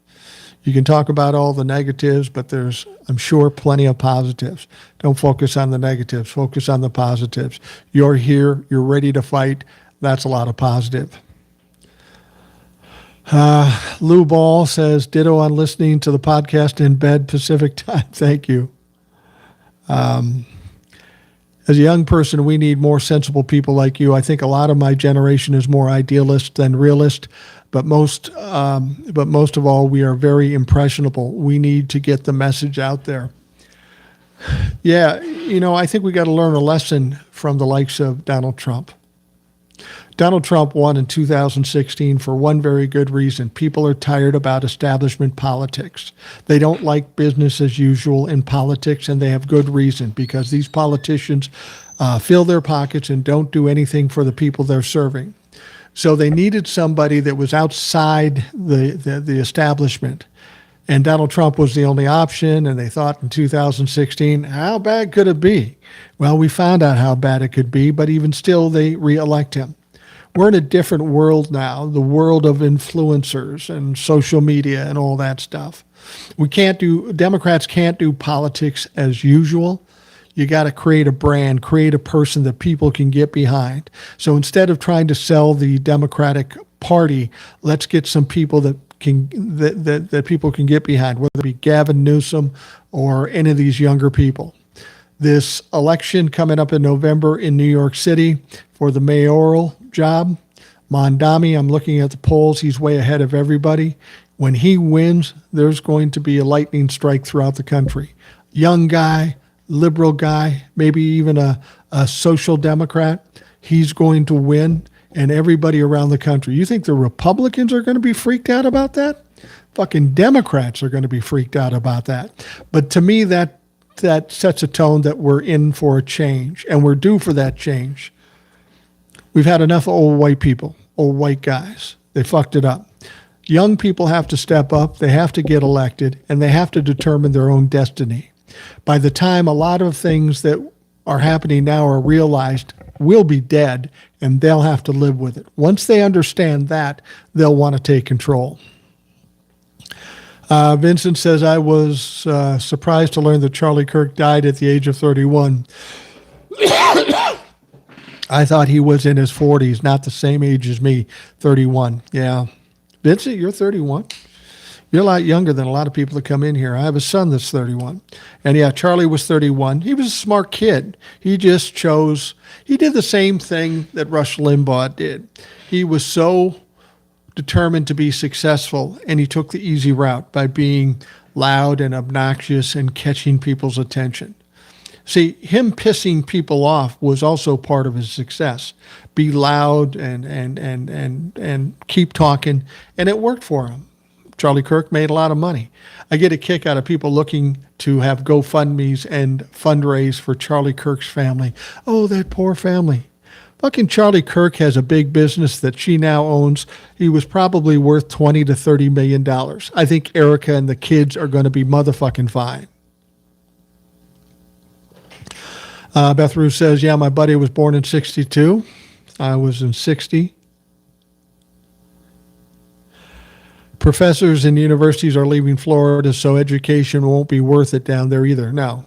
You can talk about all the negatives, but there's, I'm sure, plenty of positives. Don't focus on the negatives. Focus on the positives. You're here. You're ready to fight. That's a lot of positive. Lou Ball says, ditto on listening to the podcast in bed Pacific time. Thank you. As a young person, we need more sensible people like you. I think a lot of my generation is more idealist than realist, but most of all, we are very impressionable. We need to get the message out there. Yeah, I think we got to learn a lesson from the likes of Donald Trump. Donald Trump won in 2016 for one very good reason. People are tired about establishment politics. They don't like business as usual in politics, and they have good reason, because these politicians fill their pockets and don't do anything for the people they're serving. So they needed somebody that was outside the establishment. And Donald Trump was the only option, and they thought in 2016, how bad could it be? Well, we found out how bad it could be, but even still, they re-elect him. We're in a different world now, the world of influencers and social media and all that stuff. Democrats can't do politics as usual. You got to create a brand, create a person that people can get behind. So instead of trying to sell the Democratic Party, let's get some people that people can get behind, whether it be Gavin Newsom or any of these younger people. This election coming up in November in New York City for the mayoral job, Mondami, I'm looking at the polls, he's way ahead of everybody. When he wins, there's going to be a lightning strike throughout the country. Young guy, liberal guy, maybe even a social democrat, he's going to win, and everybody around the country. You think the Republicans are going to be freaked out about that? Fucking Democrats are going to be freaked out about that. But to me, that sets a tone that we're in for a change, and we're due for that change. We've had enough old white people, old white guys. They fucked it up. Young people have to step up, they have to get elected, and they have to determine their own destiny. By the time a lot of things that are happening now are realized, we'll be dead, and they'll have to live with it. Once they understand that, they'll want to take control. Vincent says, I was surprised to learn that Charlie Kirk died at the age of 31. I thought he was in his 40s, not the same age as me, 31. Yeah. Vincent, you're 31. You're a lot younger than a lot of people that come in here. I have a son that's 31. And yeah, Charlie was 31. He was a smart kid. He just he did the same thing that Rush Limbaugh did. He was so determined to be successful, and he took the easy route by being loud and obnoxious and catching people's attention. See, him pissing people off was also part of his success. Be loud and keep talking, and it worked for him. Charlie Kirk made a lot of money. I get a kick out of people looking to have GoFundMes and fundraise for Charlie Kirk's family. Oh, that poor family. Fucking Charlie Kirk has a big business that she now owns. He was probably worth $20 to $30 million. I think Erica and the kids are going to be motherfucking fine. Beth Ruth says, yeah, my buddy was born in 62. I was in 60. Professors and universities are leaving Florida, so education won't be worth it down there either. No.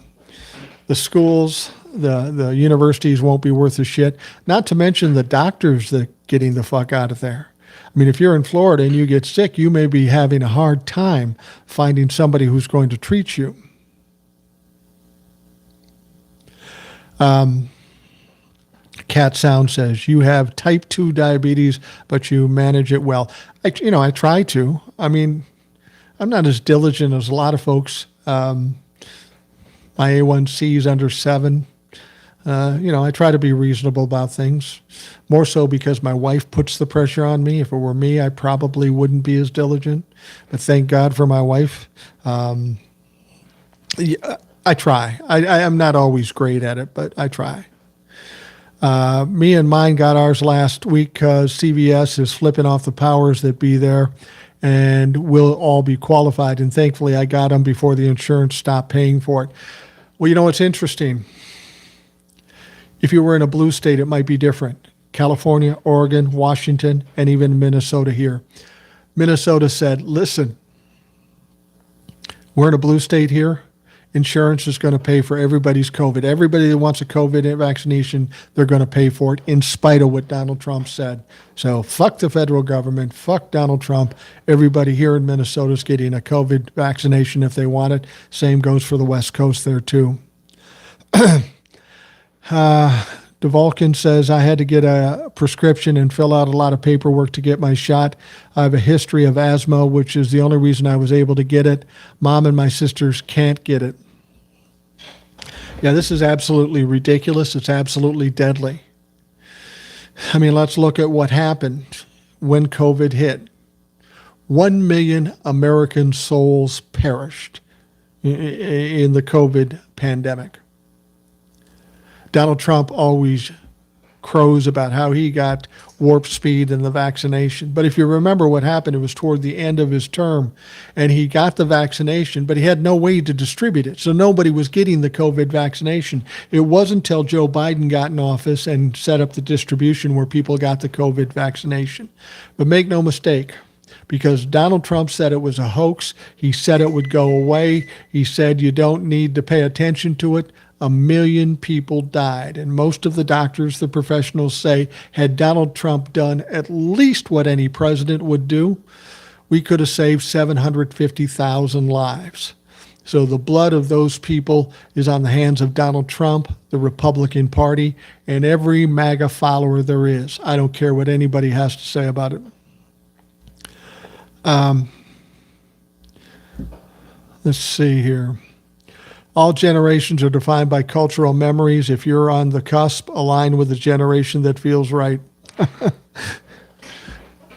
The schools, the universities won't be worth a shit. Not to mention the doctors that getting the fuck out of there. I mean, if you're in Florida and you get sick, you may be having a hard time finding somebody who's going to treat you. Cat Sound says, you have type 2 diabetes, but you manage it well. I try to. I mean, I'm not as diligent as a lot of folks. My A1C is under 7. I try to be reasonable about things, more so because my wife puts the pressure on me. If it were me, I probably wouldn't be as diligent, but thank God for my wife. I try. I'm not always great at it, but I try. Me and mine got ours last week because CVS is flipping off the powers that be there, and we'll all be qualified. And thankfully, I got them before the insurance stopped paying for it. Well, it's interesting. If you were in a blue state, it might be different. California, Oregon, Washington, and even Minnesota here. Minnesota said, listen, we're in a blue state here. Insurance is going to pay for everybody's COVID. Everybody that wants a COVID vaccination, they're going to pay for it in spite of what Donald Trump said. So fuck the federal government, fuck Donald Trump. Everybody here in Minnesota is getting a COVID vaccination if they want it. Same goes for the West Coast there too. DeValkin says, I had to get a prescription and fill out a lot of paperwork to get my shot. I have a history of asthma, which is the only reason I was able to get it. Mom and my sisters can't get it. Yeah, this is absolutely ridiculous. It's absolutely deadly. I mean, let's look at what happened when COVID hit. 1 million American souls perished in the COVID pandemic. Donald Trump always crows about how he got warp speed in the vaccination. But if you remember what happened, it was toward the end of his term, and he got the vaccination, but he had no way to distribute it. So nobody was getting the COVID vaccination. It wasn't until Joe Biden got in office and set up the distribution where people got the COVID vaccination. But make no mistake, because Donald Trump said it was a hoax. He said it would go away. He said you don't need to pay attention to it. 1 million people died. And most of the doctors, the professionals say, had Donald Trump done at least what any president would do, we could have saved 750,000 lives. So the blood of those people is on the hands of Donald Trump, the Republican Party, and every MAGA follower there is. I don't care what anybody has to say about it. Let's see here. All generations are defined by cultural memories. If you're on the cusp, align with the generation that feels right.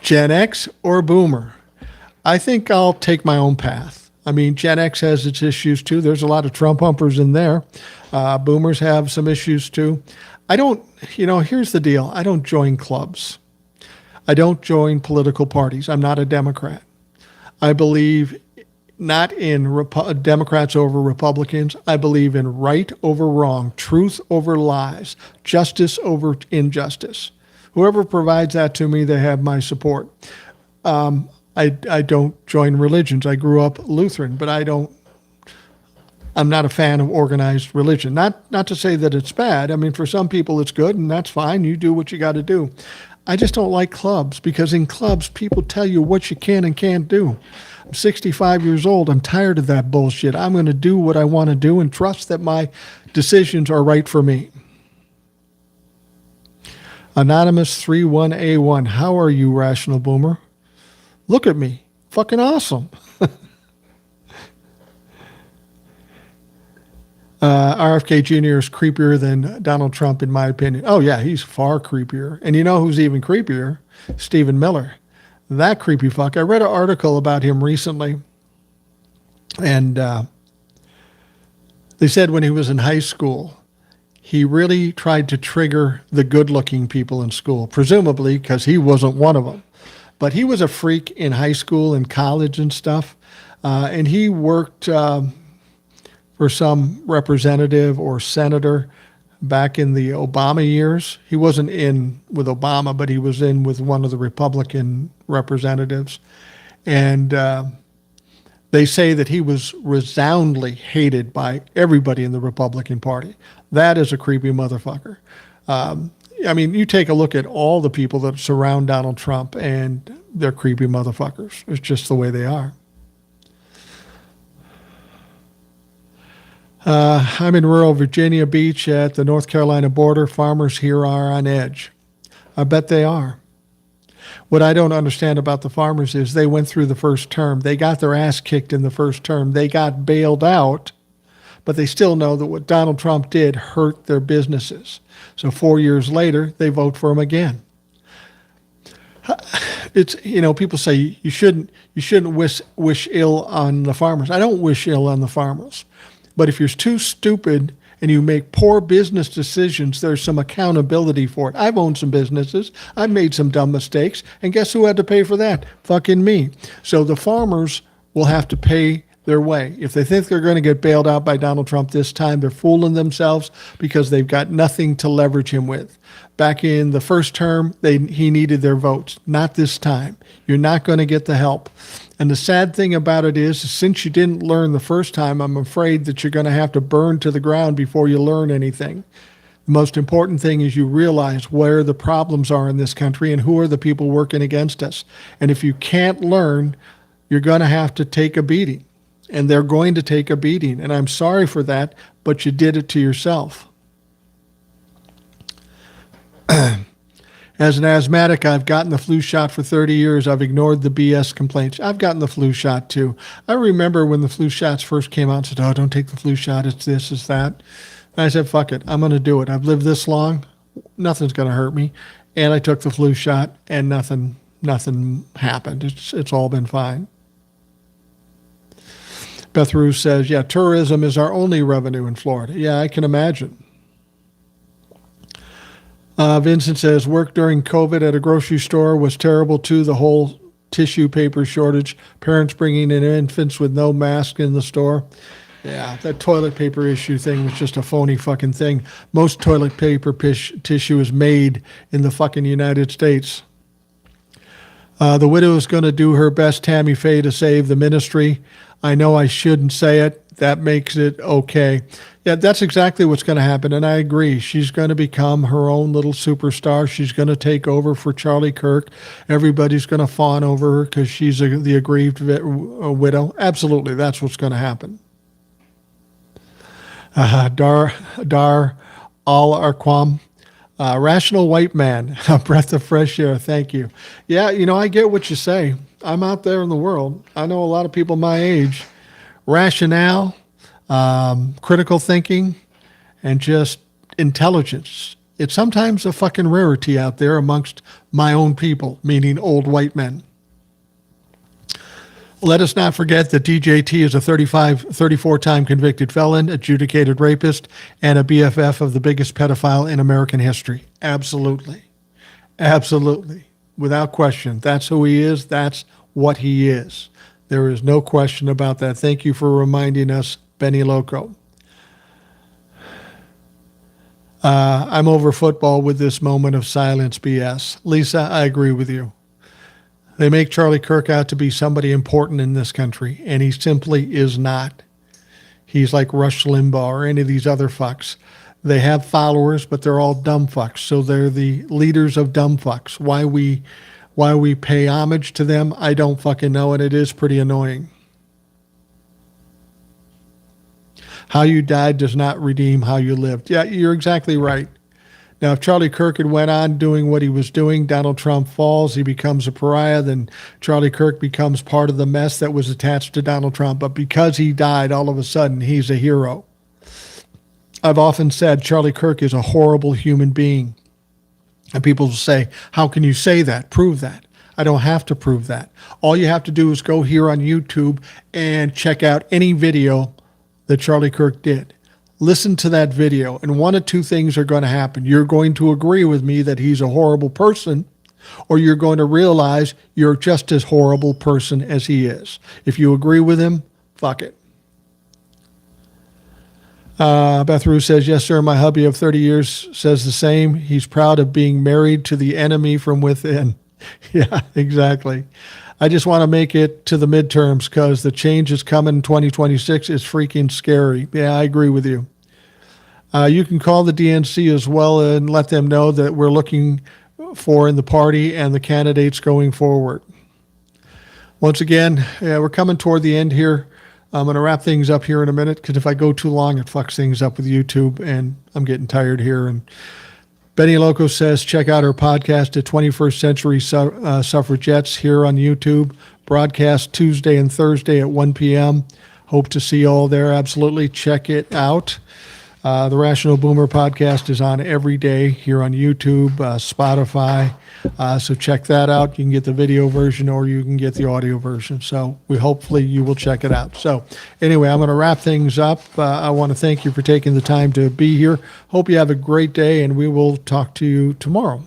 Gen X or Boomer? I think I'll take my own path. I mean, Gen X has its issues too. There's a lot of Trump humpers in there. Boomers have some issues too. Here's the deal. I don't join clubs. I don't join political parties. I'm not a Democrat. I believe not in Democrats over Republicans. I believe in right over wrong, truth over lies, justice over injustice. Whoever provides that to me, they have my support. I don't join religions. I grew up Lutheran, but I'm not a fan of organized religion. Not to say that it's bad. I mean, for some people it's good, and that's fine. You do what you got to do. I just don't like clubs, because in clubs, people tell you what you can and can't do. I'm 65 years old. I'm tired of that bullshit. I'm going to do what I want to do and trust that my decisions are right for me. Anonymous 31A1, how are you, Rational Boomer? Look at me. Fucking awesome. RFK Jr. is creepier than Donald Trump, in my opinion. Oh, yeah, he's far creepier. And you know who's even creepier? Stephen Miller. That creepy fuck. I read an article about him recently, and they said when he was in high school, he really tried to trigger the good-looking people in school, presumably because he wasn't one of them. But he was a freak in high school and college and stuff, and he worked for some representative or senator back in the Obama years. He wasn't in with Obama, but he was in with one of the Republican representatives. And they say that he was resoundingly hated by everybody in the Republican Party. That is a creepy motherfucker. I mean, you take a look at all the people that surround Donald Trump, and they're creepy motherfuckers. It's just the way they are. I'm in rural Virginia Beach at the North Carolina border. Farmers here are on edge. I bet they are. What I don't understand about the farmers is they went through the first term. They got their ass kicked in the first term. They got bailed out, but they still know that what Donald Trump did hurt their businesses. So 4 years later, they vote for him again. It's, you know, people say you shouldn't wish ill on the farmers. I don't wish ill on the farmers. But if you're too stupid and you make poor business decisions, there's some accountability for it. I've owned some businesses. I've made some dumb mistakes. And guess who had to pay for that? Fucking me. So the farmers will have to pay their way. If they think they're going to get bailed out by Donald Trump this time, they're fooling themselves because they've got nothing to leverage him with. Back in the first term, he needed their votes. Not this time. You're not going to get the help. And the sad thing about it is, since you didn't learn the first time, I'm afraid that you're going to have to burn to the ground before you learn anything. The most important thing is you realize where the problems are in this country and who are the people working against us. And if you can't learn, you're going to have to take a beating. And they're going to take a beating. And I'm sorry for that, but you did it to yourself. As an asthmatic, I've gotten the flu shot for 30 years. I've ignored the BS complaints. I've gotten the flu shot too. I remember when the flu shots first came out and said, oh, don't take the flu shot. It's this, it's that. And I said, fuck it. I'm going to do it. I've lived this long. Nothing's going to hurt me. And I took the flu shot and nothing happened. It's all been fine. Beth Rue says, yeah, tourism is our only revenue in Florida. Yeah, I can imagine. Vincent says, work during COVID at a grocery store was terrible too. The whole tissue paper shortage, parents bringing in infants with no mask in the store. Yeah, that toilet paper issue thing was just a phony fucking thing. Most toilet paper tissue is made in the fucking United States. The widow is going to do her best, Tammy Faye, to save the ministry. I know I shouldn't say it. That makes it okay. Yeah, that's exactly what's going to happen, and I agree. She's going to become her own little superstar. She's going to take over for Charlie Kirk. Everybody's going to fawn over her because she's the aggrieved widow. Absolutely, that's what's going to happen. Dar Al-Arqam. Rational white man, a breath of fresh air. Thank you. Yeah, you know, I get what you say. I'm out there in the world. I know a lot of people my age. Rationale, critical thinking, and just intelligence. It's sometimes a fucking rarity out there amongst my own people, meaning old white men. Let us not forget that DJT is a 34-time convicted felon, adjudicated rapist, and a BFF of the biggest pedophile in American history. Absolutely. Absolutely. Without question. That's who he is. That's what he is. There is no question about that. Thank you for reminding us, Benny Loco. I'm over football with this moment of silence BS. Lisa, I agree with you. They make Charlie Kirk out to be somebody important in this country, and he simply is not. He's like Rush Limbaugh or any of these other fucks. They have followers, but they're all dumb fucks. So they're the leaders of dumb fucks. Why we pay homage to them, I don't fucking know, and it is pretty annoying. How you died does not redeem how you lived. Yeah, you're exactly right. Now, if Charlie Kirk had went on doing what he was doing, Donald Trump falls, he becomes a pariah, then Charlie Kirk becomes part of the mess that was attached to Donald Trump. But because he died, all of a sudden, he's a hero. I've often said Charlie Kirk is a horrible human being. And people will say, how can you say that? Prove that. I don't have to prove that. All you have to do is go here on YouTube and check out any video that Charlie Kirk did. Listen to that video, and one of two things are going to happen. You're going to agree with me that he's a horrible person, or you're going to realize you're just as horrible person as he is. If you agree with him, fuck it. Beth Rue says, yes, sir, my hubby of 30 years says the same. He's proud of being married to the enemy from within. Yeah, exactly. I just want to make it to the midterms because the change is coming in 2026 is freaking scary. Yeah, I agree with you. You can call the DNC as well and let them know that we're looking for in the party and the candidates going forward. Once again, we're coming toward the end here. I'm going to wrap things up here in a minute because if I go too long, it fucks things up with YouTube, and I'm getting tired here. And Benny Loco says, check out our podcast at 21st Century Suffragettes here on YouTube. Broadcast Tuesday and Thursday at 1 p.m. Hope to see you all there. Absolutely. Check it out. The Rational Boomer podcast is on every day here on YouTube, Spotify. So check that out. You can get the video version or you can get the audio version. So hopefully you will check it out. So anyway, I'm going to wrap things up. I want to thank you for taking the time to be here. Hope you have a great day, and we will talk to you tomorrow.